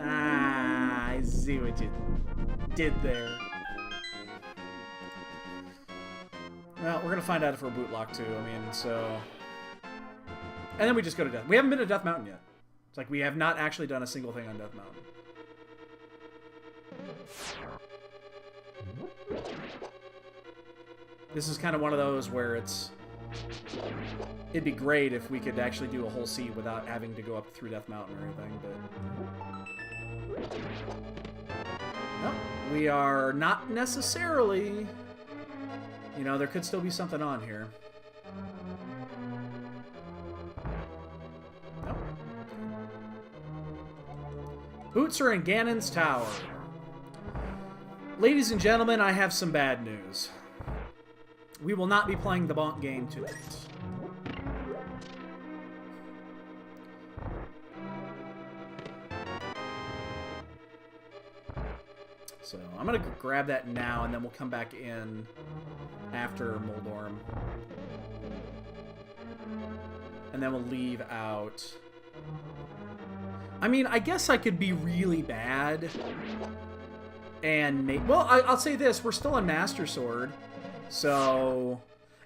I see what you did there. Well, we're gonna find out if we're bootlocked too, I mean, so... And then we just go to Death. We haven't been to Death Mountain yet. It's like we have not actually done a single thing on Death Mountain. This is kind of one of those where it's... It'd be great if we could actually do a whole seed without having to go up through Death Mountain or anything, but... No, we are not necessarily... You know, there could still be something on here. Nope. Boots are in Ganon's Tower. Ladies and gentlemen, I have some bad news. We will not be playing the Bonk game tonight. So, I'm going to grab that now, and then we'll come back in after Moldorm. And then we'll leave out... I mean, I guess I could be really bad. And make... Well, I'll say this. We're still on Master Sword. So,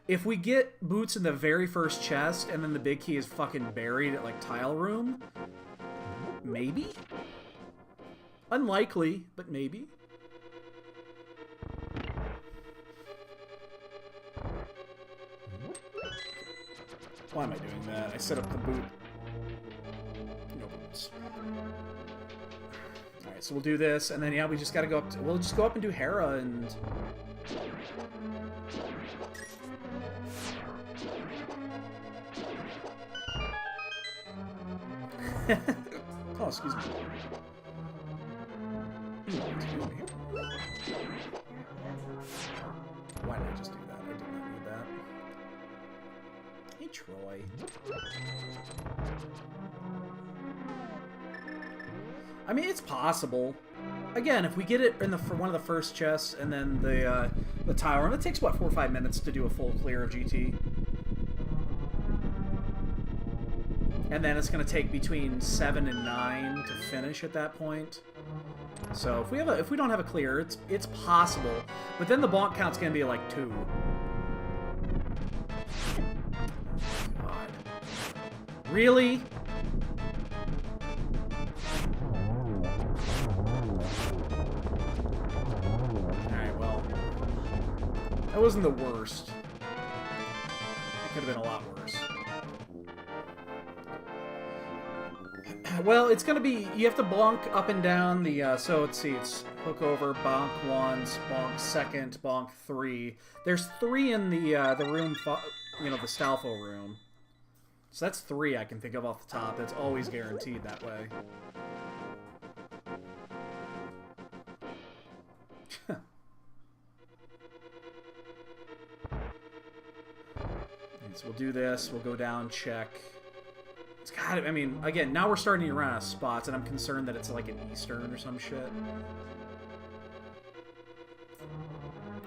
if we get Boots in the very first chest, and then the big key is fucking buried at, like, Tile Room, maybe? Unlikely, but maybe. Why am I doing that? I set up the boot. No boots. Alright, so we'll do this, and then, yeah, we just gotta go up to... We'll just go up and do Hera, and... Oh, excuse me. Excuse me. Why did I just do that? I did not need that. Hey, Troy. I mean, it's possible. Again, if we get it in for one of the first chests, and then the tile run, it takes, what, 4 or 5 minutes to do a full clear of GT. And then it's going to take between 7 and 9 to finish at that point. So if we don't have a clear, it's possible. But then the bonk count's going to be like 2. God. Really? Alright, well. That wasn't the worst. It could have been a lot worse. Well, it's going to be... You have to bonk up and down the... so, let's see. It's hook over, bonk once, bonk second, bonk 3. There's 3 in the room... You know, the Stalfo room. So that's 3 I can think of off the top. That's always guaranteed that way. So we'll do this. We'll go down, check... God, I mean, again, now we're starting to run out of spots, and I'm concerned that it's like an Eastern or some shit.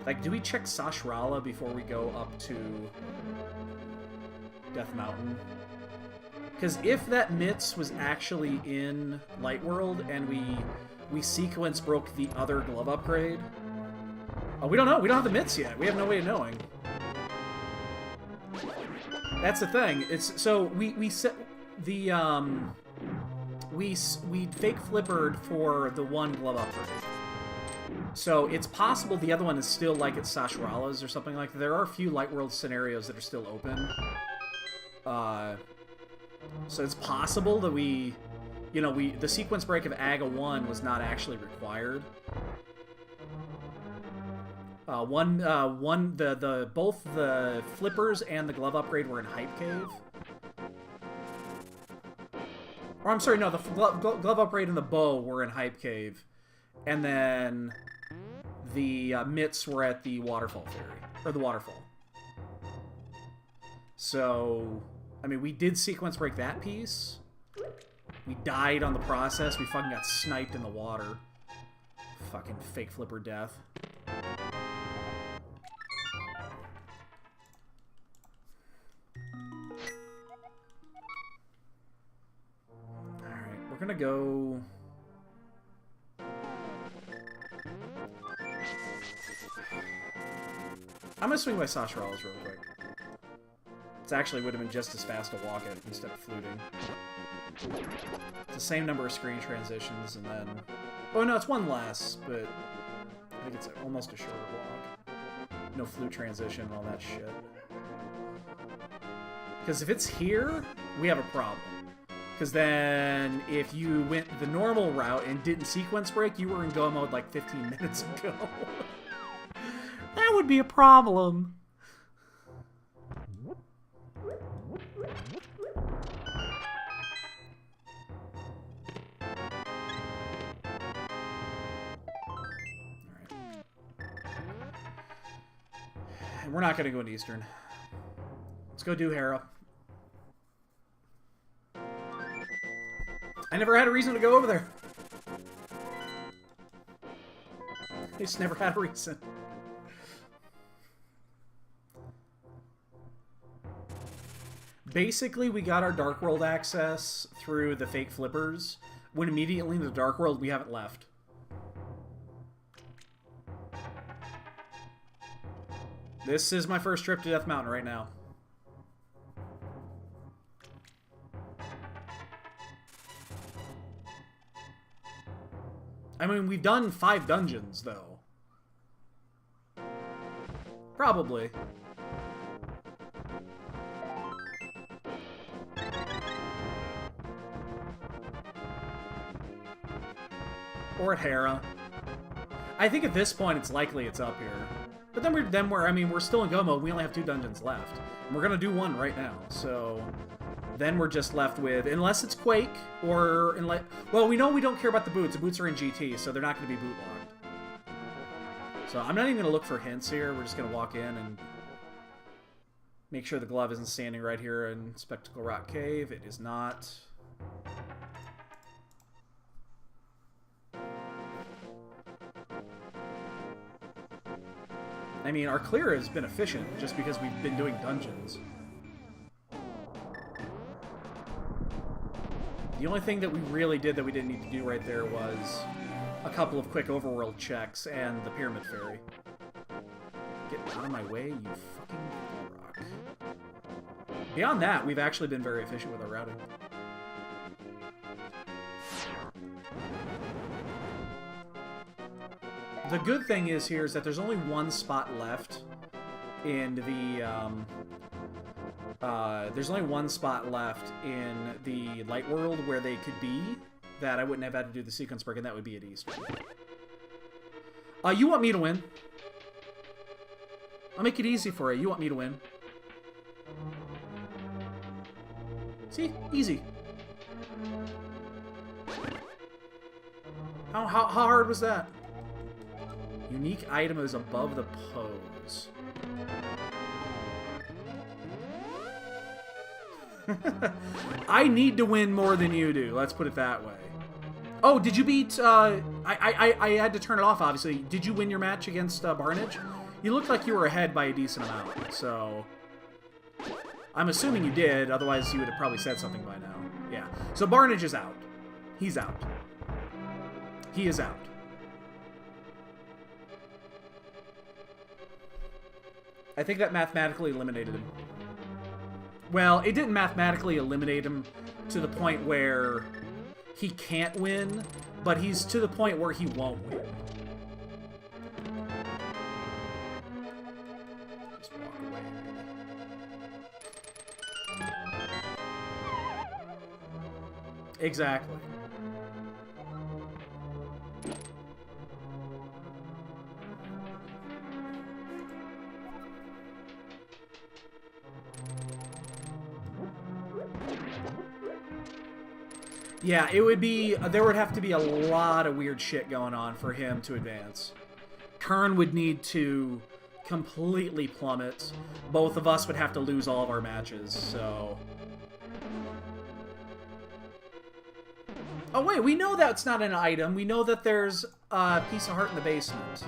Like, do we check Sashrala before we go up to Death Mountain? Because if that Mitz was actually in Light World, and we sequence broke the other glove upgrade... Oh, we don't know. We don't have the Mitz yet. We have no way of knowing. That's the thing. It's so we set... The, we fake flippered for the one glove upgrade. So it's possible the other one is still like at Sashrala's or something like that. There are a few Light World scenarios that are still open. So it's possible that the sequence break of Aga 1 was not actually required. Both the flippers and the glove upgrade were in Hype Cave. Or, I'm sorry, no, the glove upgrade and the bow were in Hype Cave. And then the mitts were at the Waterfall Ferry. Or the Waterfall. So, I mean, we did sequence break that piece. We died on the process. We fucking got sniped in the water. Fucking fake flipper death. We're gonna go... I'm gonna swing by Sashrala's real quick. It actually would have been just as fast to walk it instead of fluting. It's the same number of screen transitions, and then... Oh no, it's one less, but I think it's almost a shorter walk. No flute transition and all that shit. Because if it's here, we have a problem. Because then, if you went the normal route and didn't sequence break, you were in go mode like 15 minutes ago. That would be a problem. And we're not going to go into Eastern. Let's go do Hera. I never had a reason to go over there. I just never had a reason. Basically, we got our Dark World access through the fake flippers, when immediately in the Dark World we haven't left. This is my first trip to Death Mountain right now. I mean, we've done 5 dungeons, though. Probably. Or at Hera. I think at this point it's likely it's up here. But then we're still in go mode. We only have 2 dungeons left. And we're gonna do 1 right now. So then we're just left with, unless it's Quake, or unless, well, we know we don't care about the boots. The boots are in GT, so they're not gonna be boot locked. So I'm not even gonna look for hints here. We're just gonna walk in and make sure the glove isn't standing right here in Spectacle Rock Cave. It is not. I mean, our clear has been efficient just because we've been doing dungeons. The only thing that we really did that we didn't need to do right there was a couple of quick overworld checks and the Pyramid Fairy. Get out of my way, you fucking rock. Beyond that, we've actually been very efficient with our routing. The good thing is here is that there's only 1 spot left in the there's only 1 spot left in the light world where they could be that I wouldn't have had to do the sequence break, and that would be at Eastern. You want me to win? I'll make it easy for you. You want me to win? See? Easy. How hard was that? Unique item is above the pose. I need to win more than you do. Let's put it that way. Oh, did you beat... I had to turn it off, obviously. Did you win your match against Barnage? You looked like you were ahead by a decent amount, so... I'm assuming you did, otherwise you would have probably said something by now. Yeah. So Barnage is out. He's out. He is out. I think that mathematically eliminated him. Well, it didn't mathematically eliminate him to the point where he can't win, but he's to the point where he won't win. Just walk away. Exactly. Yeah, it would be... There would have to be a lot of weird shit going on for him to advance. Kern would need to completely plummet. Both of us would have to lose all of our matches, so... Oh, wait, we know that's not an item. We know that there's a piece of heart in the basement.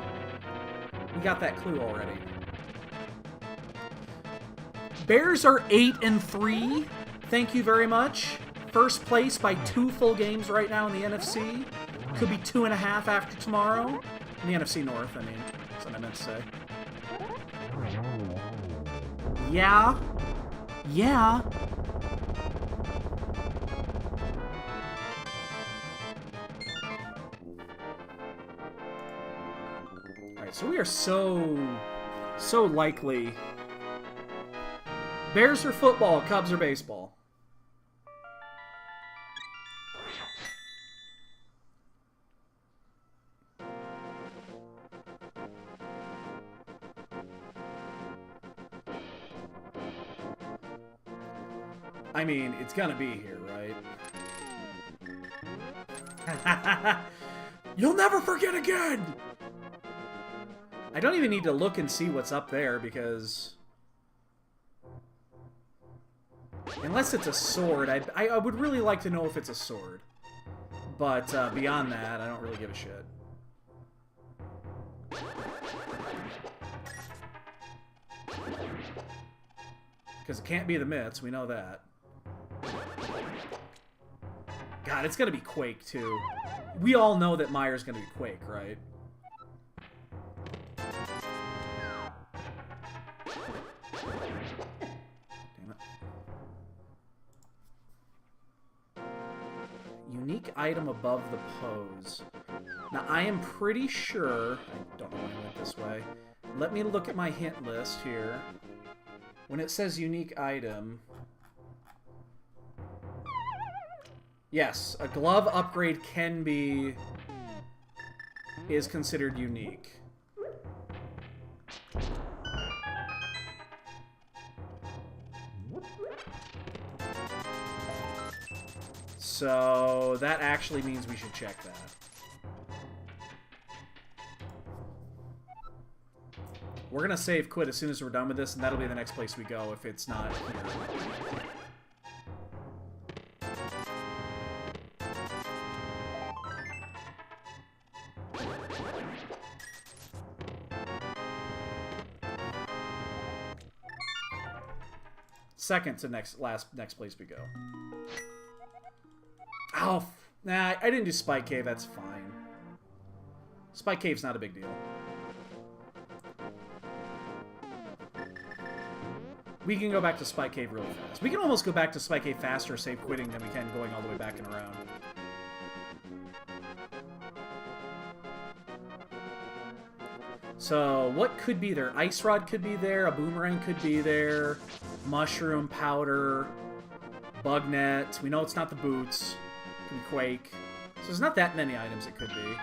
We got that clue already. Bears are 8-3. Thank you very much. First place by 2 full games right now in the NFC. Could be 2.5 after tomorrow. In the NFC North, I mean. That's what I meant to say. Yeah. Yeah. Alright, so we are so likely Bears or football, Cubs or baseball? I mean, it's gonna be here, right? You'll never forget again! I don't even need to look and see what's up there, because... Unless it's a sword, I would really like to know if it's a sword. But beyond that, I don't really give a shit. Because it can't be the mitts, we know that. God, it's gonna be Quake, too. We all know that Meyer's gonna be Quake, right? Damn it. Unique item above the pose. Now, I am pretty sure... I don't know why I went this way. Let me look at my hint list here. When it says unique item... Yes, a glove upgrade can be... is considered unique. So that actually means we should check that. We're gonna save quit as soon as we're done with this, and that'll be the next place we go if it's not here. Second to next place we go. Oh, nah, I didn't do Spike Cave, that's fine. Spike Cave's not a big deal. We can go back to Spike Cave really fast. We can almost go back to Spike Cave faster, save quitting, than we can going all the way back and around. So, what could be there? Ice Rod could be there, a Boomerang could be there, Mushroom, Powder, Bug Net. We know it's not the boots. It could be Quake. So there's not that many items it could be.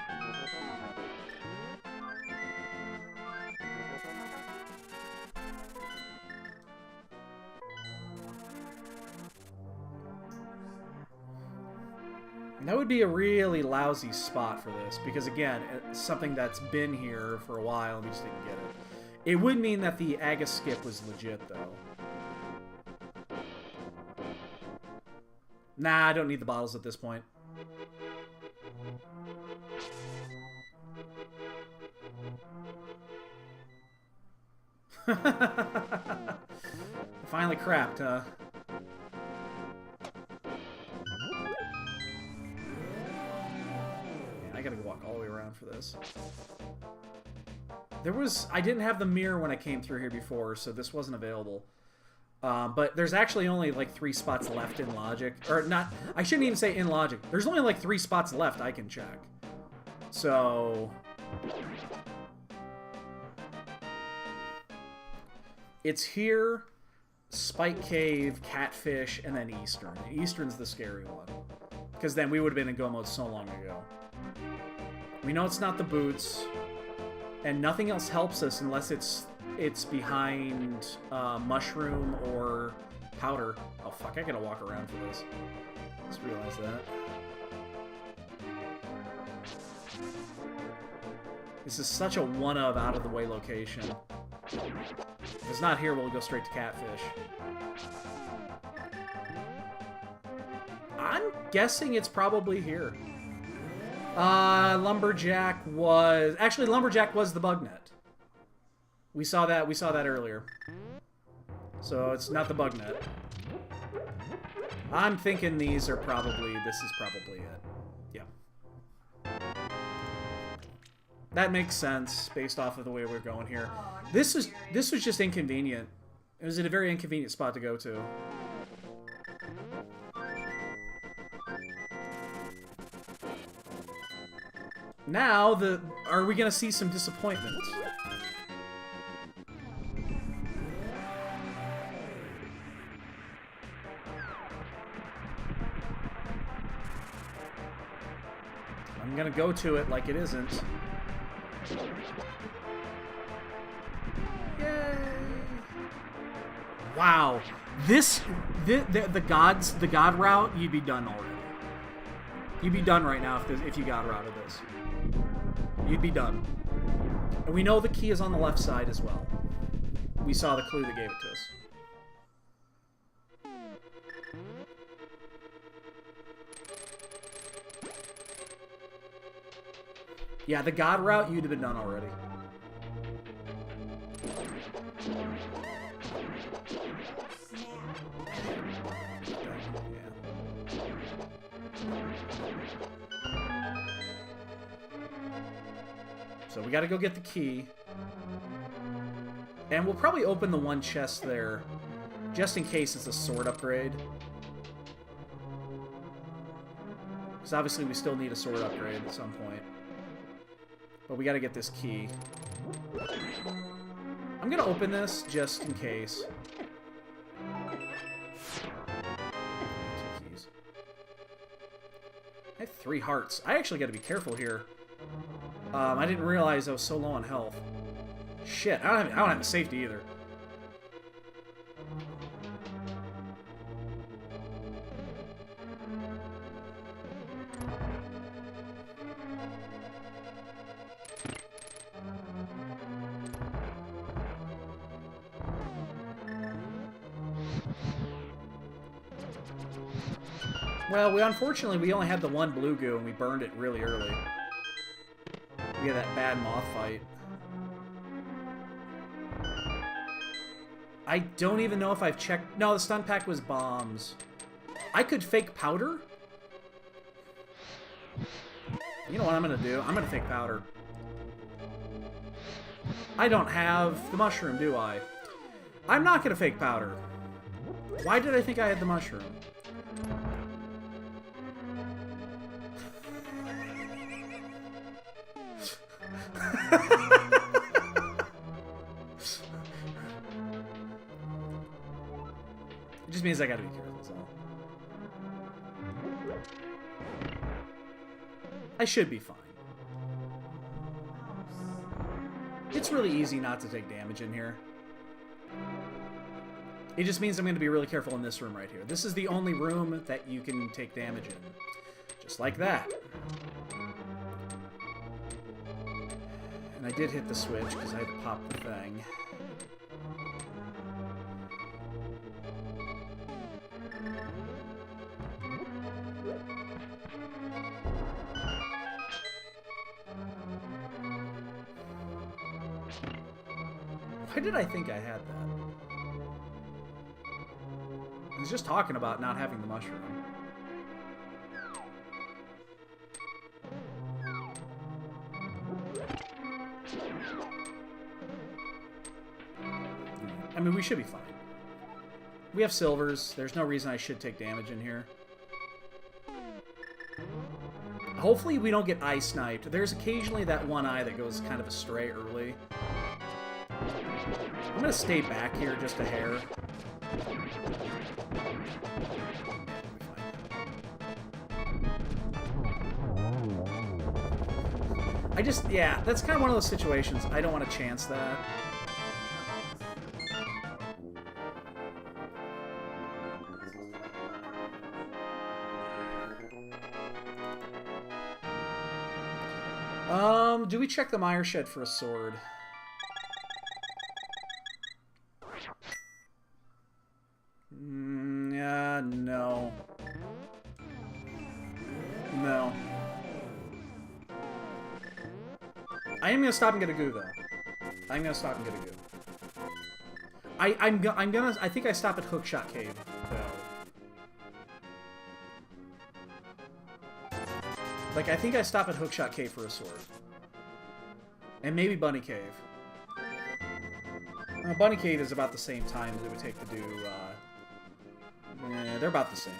And that would be a really lousy spot for this, because again, it's something that's been here for a while and we just didn't get it. It would mean that the Aga skip was legit, though. Nah, I don't need the bottles at this point. Finally crapped, huh? I gotta walk all the way around for this. I didn't have the mirror when I came through here before, so this wasn't available. But there's actually only like 3 spots left in Logic. Or not, I shouldn't even say in Logic. There's only like 3 spots left I can check. So... it's here, Spike Cave, Catfish, and then Eastern. Eastern's the scary one. Because then we would have been in Go Mode so long ago. We know it's not the boots, and nothing else helps us unless it's behind Mushroom or Powder. Oh fuck, I gotta walk around for this. Just realized that. This is such a one-of out-of-the-way location. If it's not here, we'll go straight to Catfish. I'm guessing it's probably here. Lumberjack was... Actually, Lumberjack was the bug net. We saw that earlier. So it's not the bug net. I'm thinking this is probably it. Yeah. That makes sense based off of the way we're going here. This was just inconvenient. It was at a very inconvenient spot to go to. Now, are we gonna see some disappointment? I'm gonna go to it like it isn't. Yay! Wow, the god route, you'd be done already. You'd be done right now if you got routed this. You'd be done. And we know the key is on the left side as well. We saw the clue that gave it to us. Yeah, the god route, you'd have been done already. So we gotta go get the key. And we'll probably open the one chest there, just in case it's a sword upgrade. Because obviously we still need a sword upgrade at some point. But we gotta get this key. I'm gonna open this just in case. 2 keys. I have 3 hearts. I actually gotta be careful here. I didn't realize I was so low on health. Shit, I don't have a safety either. Well, unfortunately, we only had the one blue goo, and we burned it really early. We had that bad moth fight. I don't even know if I've checked... No, the stun pack was bombs. I could fake powder? You know what I'm going to do? I'm going to fake powder. I don't have the mushroom, do I? I'm not going to fake powder. Why did I think I had the mushroom? It just means I gotta be careful, that's all. I should be fine. It's really easy not to take damage in here. It just means I'm going to be really careful in this room right here. This is the only room that you can take damage in. Just like that. And I did hit the switch because I had to pop the thing. Why did I think I had that? I was just talking about not having the mushroom. I mean, we should be fine. We have silvers. There's no reason I should take damage in here. Hopefully we don't get eye sniped. There's occasionally that one eye that goes kind of astray early. I'm going to stay back here just a hair. Yeah, that's kind of one of those situations. I don't want to chance that. Do we check the mire shed for a sword? Yeah, no. No. I am gonna stop and get a goo, though. I'm gonna stop and get a goo. I think I stop at Hookshot Cave, though. Like, I think I stop at Hookshot Cave for a sword. And maybe Bunny Cave. Bunny Cave is about the same time as it would take to do, they're about the same.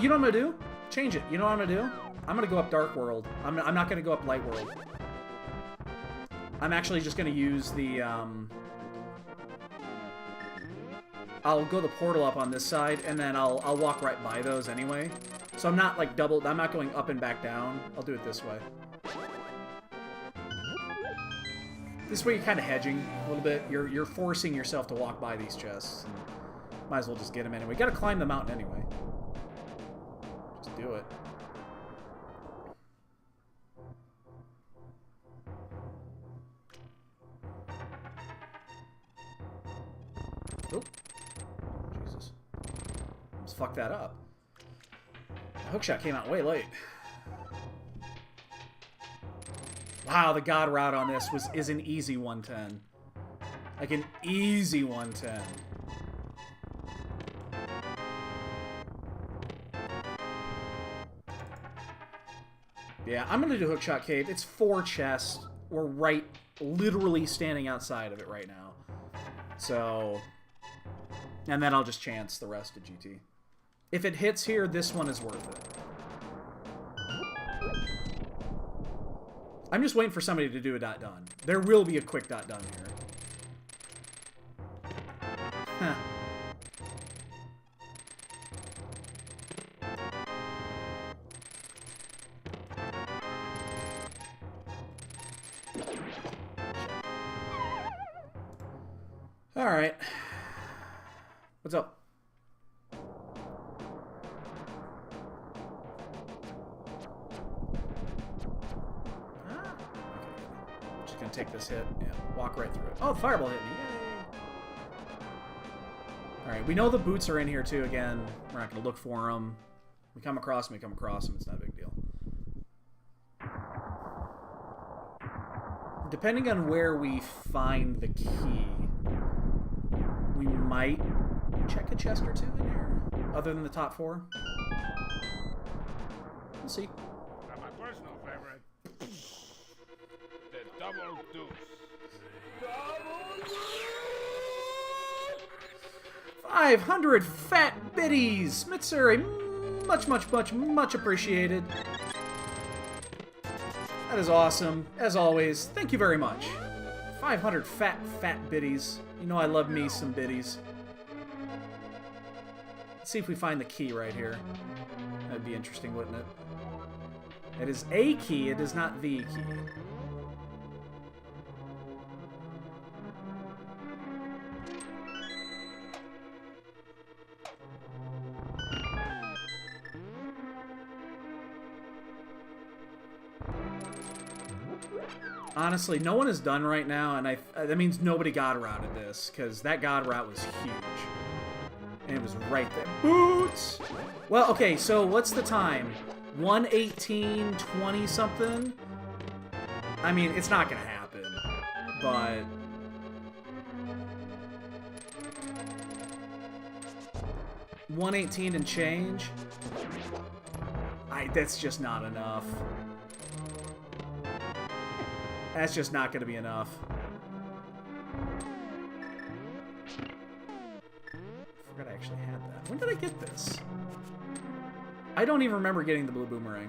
You know what I'm gonna do? Change it. You know what I'm gonna do? I'm gonna go up Dark World. I'm not gonna go up Light World. I'm actually just gonna use the, I'll go the portal up on this side, and then I'll walk right by those anyway. So I'm not like double. I'm not going up and back down. I'll do it this way. This way you're kind of hedging a little bit. You're forcing yourself to walk by these chests. And might as well just get them anyway. Got to climb the mountain anyway. Just do it. Oh, Jesus! Let's fuck that up. The hookshot came out way late. Wow, the god route on this is an easy 110. Like an easy 110. Yeah, I'm gonna do Hookshot Cave. It's 4 chests. We're right, literally standing outside of it right now. So, and then I'll just chance the rest of GT. If it hits here, this one is worth it. I'm just waiting for somebody to do a dot done. There will be a quick dot done here. Huh. All right. What's up? Just gonna take this hit and walk right through it. Oh, the fireball hit me. Yay! All right, we know the boots are in here too. Again, we're not gonna look for them. We come across them. We come across them. It's not a big deal. Depending on where we find the key, we might check a chest or two in here, other than the top 4. We'll see. Now my personal favorite, the double deuce. 500 fat biddies! Mitsuri, much appreciated. That is awesome, as always. Thank you very much. 500 fat biddies. You know I love me some biddies. Let's see if we find the key right here. That'd be interesting, wouldn't it? It is a key, it is not the key. Honestly, no one is done right now, and that means nobody god routed this, because that god route was huge. And it was right there. Boots! Well, okay, so what's the time? 1:18, 20-something? I mean, it's not gonna happen, but... $1:18 and change? That's just not enough. That's just not going to be enough. I forgot I actually had that. When did I get this? I don't even remember getting the blue boomerang.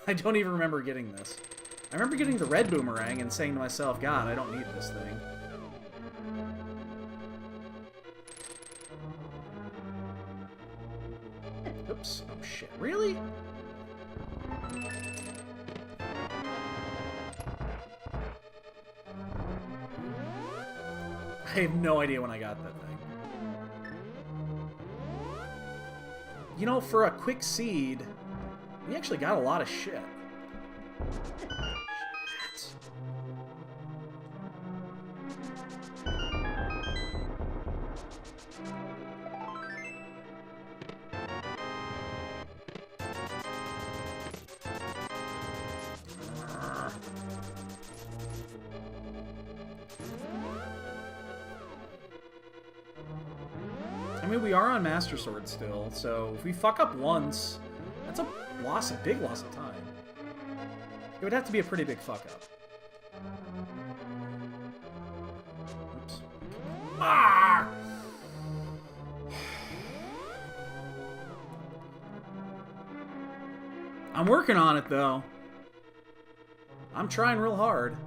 I don't even remember getting this. I remember getting the red boomerang and saying to myself, God, I don't need this thing. Oops. Oh, shit. Really? I have no idea when I got that thing. You know, for a quick seed, we actually got a lot of shit. Shit. I mean, we are on Master Sword still, so if we fuck up once, that's a loss, a big loss of time. It would have to be a pretty big fuck up. Oops. Ah! I'm working on it, though. I'm trying real hard.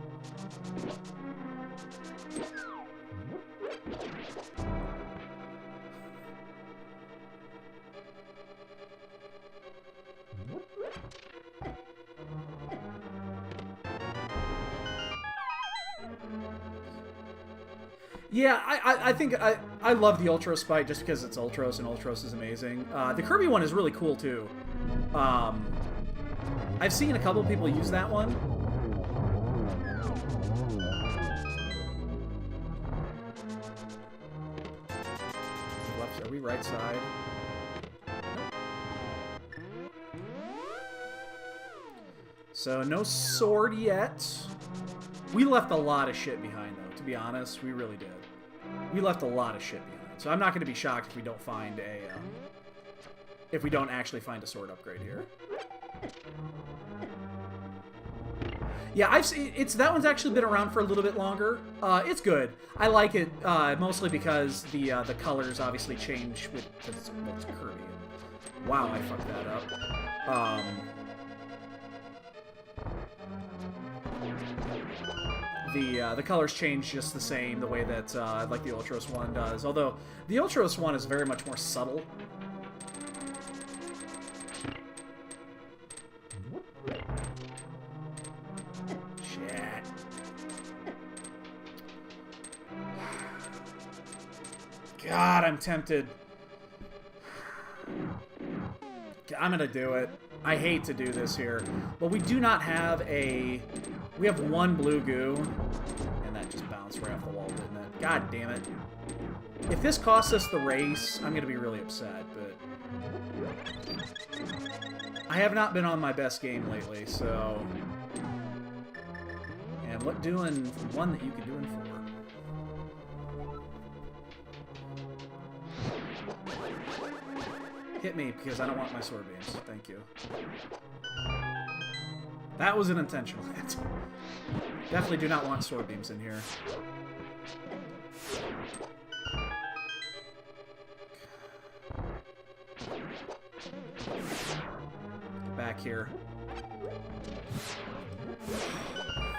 Yeah, I think I love the Ultros fight just because it's Ultros and Ultros is amazing. The Kirby one is really cool too. I've seen a couple people use that one. Left, are we right side? So no sword yet. We left a lot of shit behind though, to be honest. We really did. We left a lot of shit behind. So I'm not going to be shocked if we don't find a... if we don't actually find a sword upgrade here. Yeah, I've seen... that one's actually been around for a little bit longer. It's good. I like it mostly because the colors obviously change with... Because it's Kirby. Wow, I fucked that up. The colors change just the same, the way that like the Ultros one does. Although the Ultros one is very much more subtle. Shit. God, I'm tempted. I'm gonna do it. I hate to do this here, but we do not have a... We have one blue goo, and that just bounced right off the wall, didn't it? God damn it. If this costs us the race, I'm gonna be really upset, but... I have not been on my best game lately, so... And what doing one that you could do in 4? Hit me, because I don't want my sword beams. Thank you. That was an intentional hit. Definitely do not want sword beams in here. Get back here.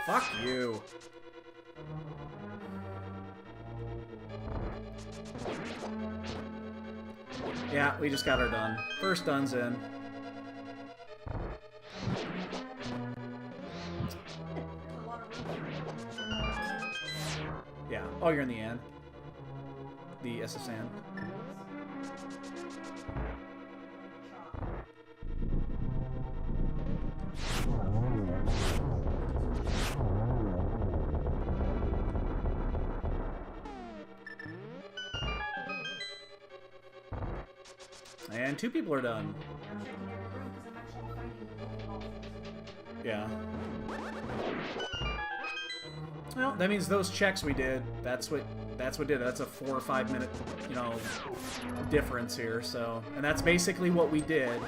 Fuck you. Yeah, we just got her done. First dun's in. Yeah. Oh, you're in the end. The SSN. And 2 people are done. Yeah. Well, that means those checks we did, that's what did it. That's a 4 or 5 minute, you know, difference here, so... And that's basically what we did.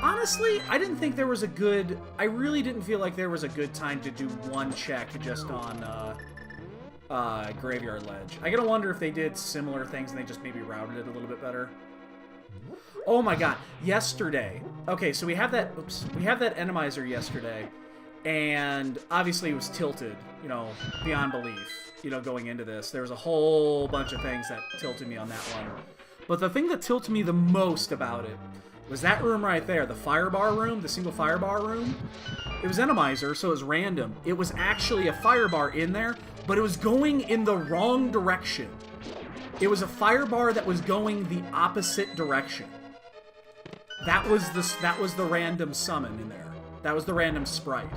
Honestly, I didn't think there was a good... I really didn't feel like there was a good time to do one check just on, Graveyard Ledge. I gotta wonder if they did similar things and they just maybe routed it a little bit better. Oh my god, yesterday. Okay, so we have that, we have that Enemizer yesterday, and obviously it was tilted, you know, beyond belief, you know, going into this. There was a whole bunch of things that tilted me on that one. But the thing that tilted me the most about it was that room right there, the firebar room, the single firebar room. It was Enemizer, so it was random. It was actually a firebar in there, but it was going in the wrong direction. It was a firebar that was going the opposite direction. That was the random summon in there. That was the random sprite.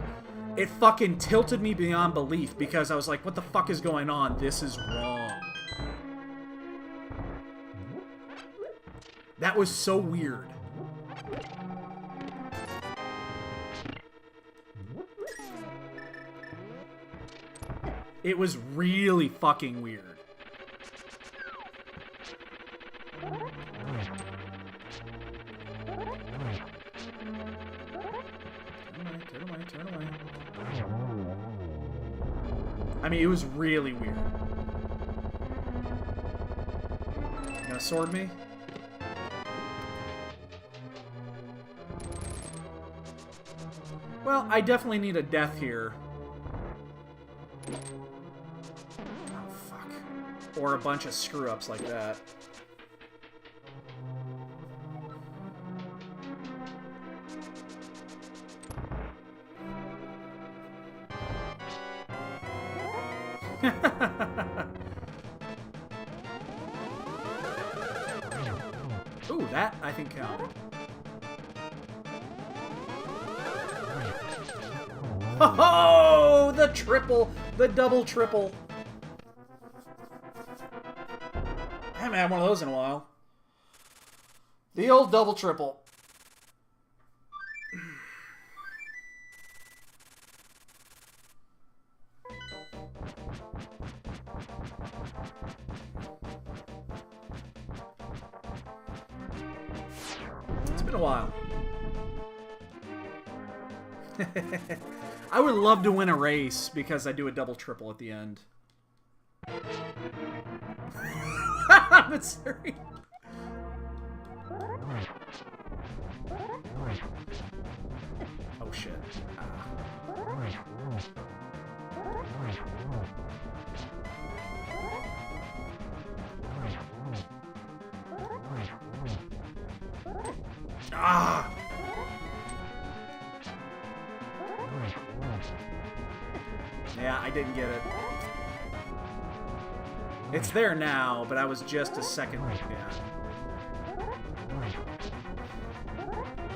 It fucking tilted me beyond belief because I was like, what the fuck is going on? This is wrong. That was so weird. It was really fucking weird. Turn away. I mean, it was really weird. You gonna sword me? Well, I definitely need a death here. Oh, fuck. Or a bunch of screw-ups like that. That, I think, counted. Oh, the triple! The double triple! I haven't had one of those in a while. The old double triple. It's been a while. I would love to win a race because I do a double triple at the end. Missouri. Oh shit. Ah! Yeah, I didn't get it. It's there now, but I was just a second. Yeah.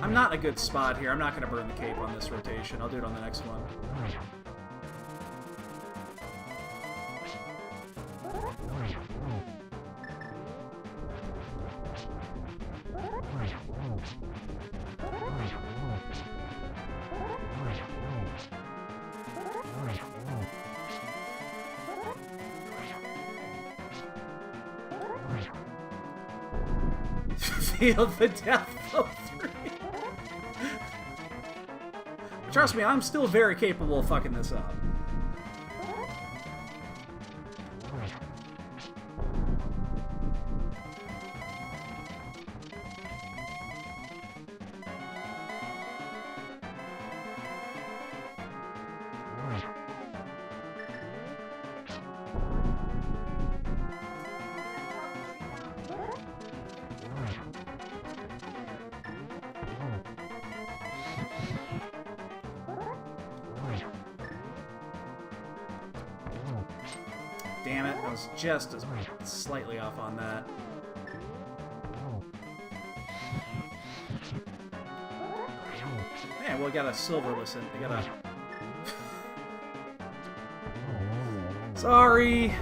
I'm not in a good spot here. I'm not going to burn the cape on this rotation. I'll do it on the next one. Feel the death flow through. Trust me, I'm still very capable of fucking this up. Damn it, I was just slightly off on that. Man, well, we got a silver listen. We got a... Sorry!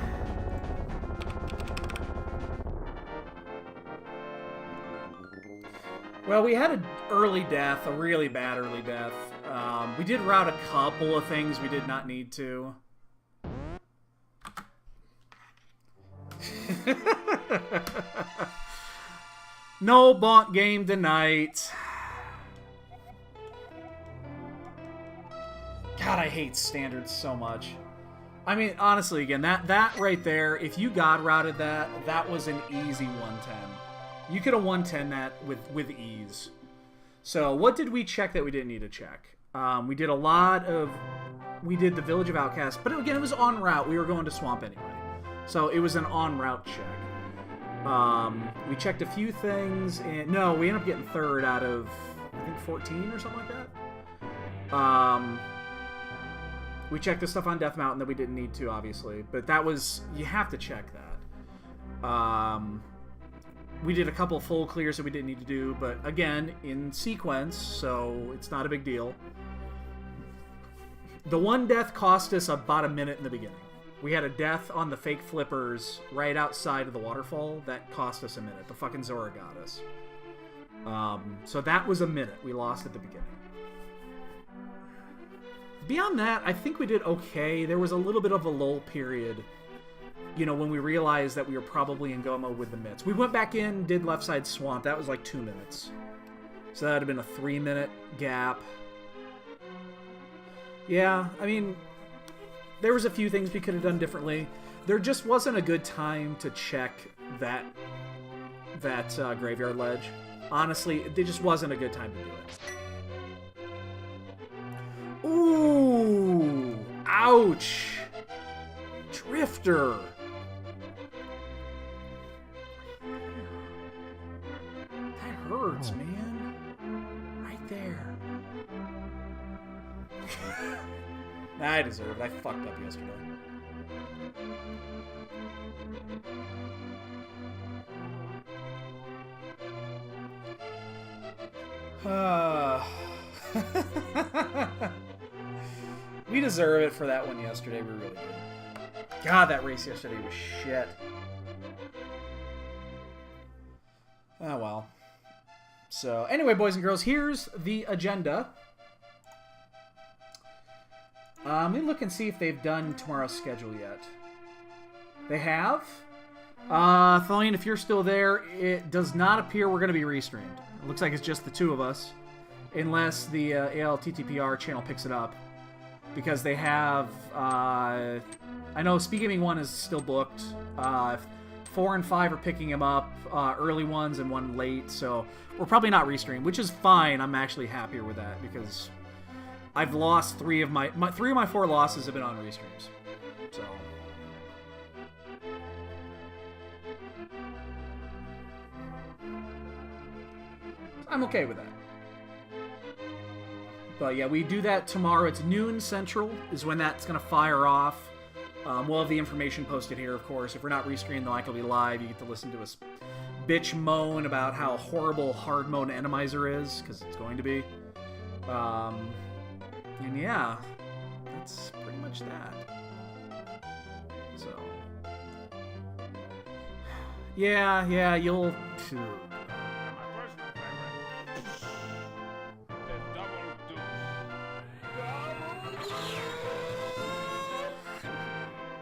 Well, we had an early death, a really bad early death. We did route a couple of things we did not need to. No bonk game tonight. God, I hate standards so much. I mean, honestly, again, that right there, if you god routed that, that was an easy 110. You could have 110 that with ease. So, what did we check that we didn't need to check? We did a lot of... We did the Village of Outcasts, but again, it was en route. We were going to Swamp anyway. So, it was an en route check. We checked a few things, and no, we ended up getting third out of, I think, 14 or something like that. We checked the stuff on Death Mountain that we didn't need to, obviously, but that was, you have to check that. We did a couple full clears that we didn't need to do, but again, in sequence, so it's not a big deal. The one death cost us about a minute in the beginning. We had a death on the fake flippers right outside of the waterfall that cost us a minute. The fucking Zora got us. So that was a minute we lost at the beginning. Beyond that, I think we did okay. There was a little bit of a lull period, you know, when we realized that we were probably in go mode with the mitts. We went back in, did left side swamp. That was like 2 minutes. So that would have been a 3-minute gap. Yeah, I mean, there was a few things we could have done differently. There just wasn't a good time to check that graveyard ledge. Honestly, it just wasn't a good time to do it. Ooh! Ouch! Drifter! That hurts, man. Right there. I deserve it. I fucked up yesterday. We deserve it for that one yesterday. We really did. God, that race yesterday was shit. Oh, well. So, anyway, boys and girls, here's the agenda. Let me look and see if they've done tomorrow's schedule yet. They have. Thalian, if you're still there, it does not appear we're going to be restreamed. It looks like it's just the two of us. Unless the ALTTPR channel picks it up. Because they have... I know Speed Gaming 1 is still booked. 4 and 5 are picking him up. Early ones and one late. So we're probably not restreamed, which is fine. I'm actually happier with that because I've lost 3 of my 4 losses have been on restreams. So... I'm okay with that. But yeah, we do that tomorrow. It's noon Central is when that's going to fire off. We'll have the information posted here, of course. If we're not restreamed, the like will be live. You get to listen to us bitch moan about how horrible hard mode Enemizer is, because it's going to be. And yeah, that's pretty much that. So. Yeah, you'll...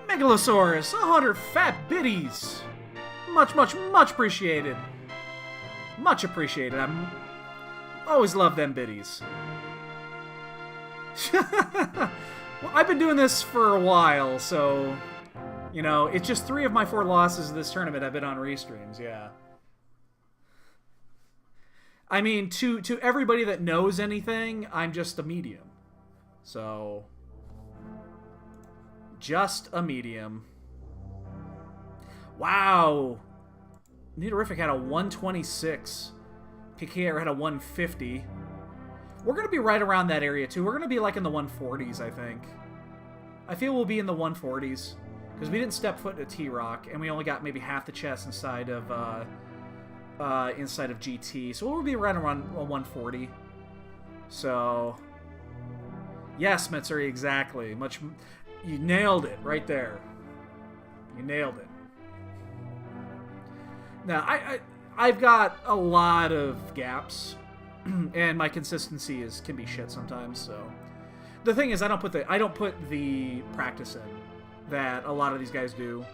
Megalosaurus, 100 fat biddies. Much appreciated. Much appreciated. I'm always love them biddies. Well, I've been doing this for a while, so you know, it's just 3 of my 4 losses of this tournament have been on restreams. Yeah. I mean, to everybody that knows anything, I'm just a medium. So. Just a medium. Wow. Nidorific had a 126. PKR had a 150. We're going to be right around that area, too. We're going to be like in the 140s, I think. I feel we'll be in the 140s. Because we didn't step foot into T-Rock, and we only got maybe half the chest inside of GT. So we'll be right around a 140. So... Yes, Mitsuri, exactly. You nailed it right there. You nailed it. Now, I've got a lot of gaps, and my consistency can be shit sometimes. So, the thing is, I don't put the practice in that a lot of these guys do.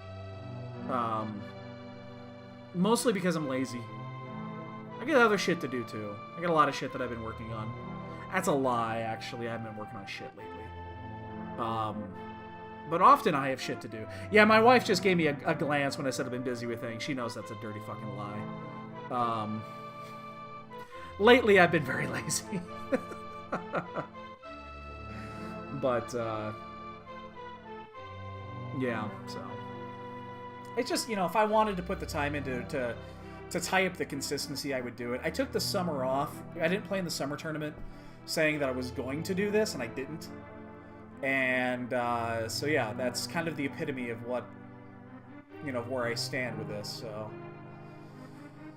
Mostly because I'm lazy. I got other shit to do too. I got a lot of shit that I've been working on. That's a lie, actually. I haven't been working on shit lately. But often I have shit to do. Yeah, my wife just gave me a glance when I said I've been busy with things. She knows that's a dirty fucking lie. Lately I've been very lazy. But, yeah, so. It's just, you know, if I wanted to put the time into to tie up the consistency, I would do it. I took the summer off. I didn't play in the summer tournament saying that I was going to do this, and I didn't. And so yeah, that's kind of the epitome of what, you know, where I stand with this. So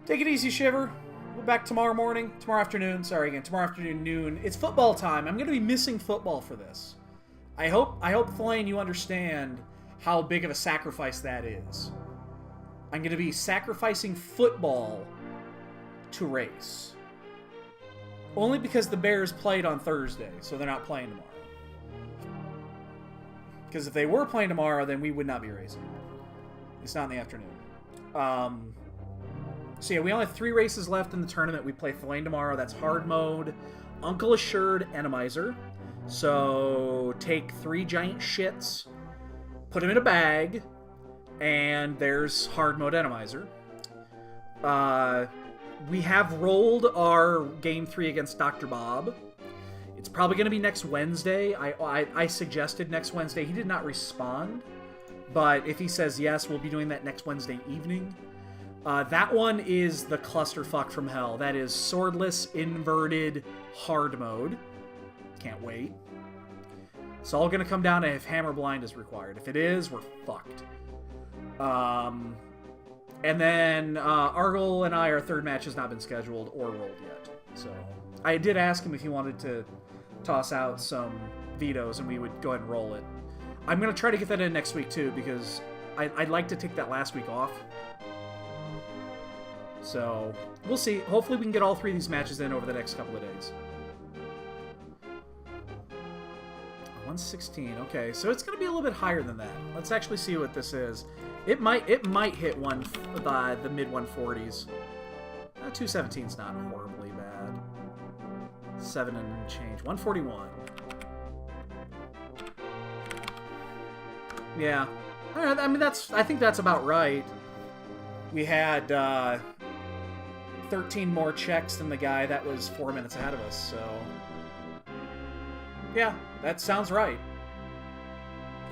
take it easy, Shiver. We're back tomorrow afternoon. Sorry again, tomorrow afternoon, noon. It's football time. I'm going to be missing football for this. I hope, Thalain, you understand how big of a sacrifice that is. I'm going to be sacrificing football to race. Only because the Bears played on Thursday, so they're not playing tomorrow. Because if they were playing tomorrow, then we would not be racing. It's not in the afternoon. So yeah, we only have 3 races left in the tournament. We play Thalain tomorrow. That's hard mode, Uncle Assured, Enemizer. So take 3 giant shits, put them in a bag, and there's hard mode Enemizer. We have rolled our Game 3 against Dr. Bob. It's probably going to be next Wednesday. I suggested next Wednesday. He did not respond. But if he says yes, we'll be doing that next Wednesday evening. That one is the clusterfuck from hell. That is swordless, inverted, hard mode. Can't wait. It's all going to come down to if Hammer Blind is required. If it is, we're fucked. And then Argyle and I, our third match has not been scheduled or rolled yet. So I did ask him if he wanted to toss out some vetoes, and we would go ahead and roll it. I'm going to try to get that in next week, too, because I'd like to take that last week off. So, we'll see. Hopefully we can get all 3 of these matches in over the next couple of days. 116. Okay, so it's going to be a little bit higher than that. Let's actually see what this is. It might hit the mid 140s. 217 is not horribly bad. 7 and change. 141. Yeah. I mean, I think that's about right. We had 13 more checks than the guy that was 4 minutes ahead of us, so... Yeah, that sounds right.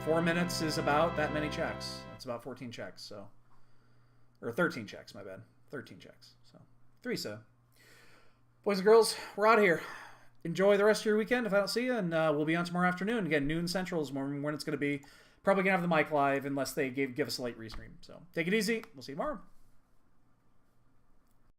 4 minutes is about that many checks. That's about 14 checks, so... Or 13 checks, my bad. 13 checks, so... 3, so... Boys and girls, we're out of here. Enjoy the rest of your weekend if I don't see you, and we'll be on tomorrow afternoon. Again, noon Central is when it's going to be. Probably going to have the mic live unless they give us a late restream. So, take it easy. We'll see you tomorrow.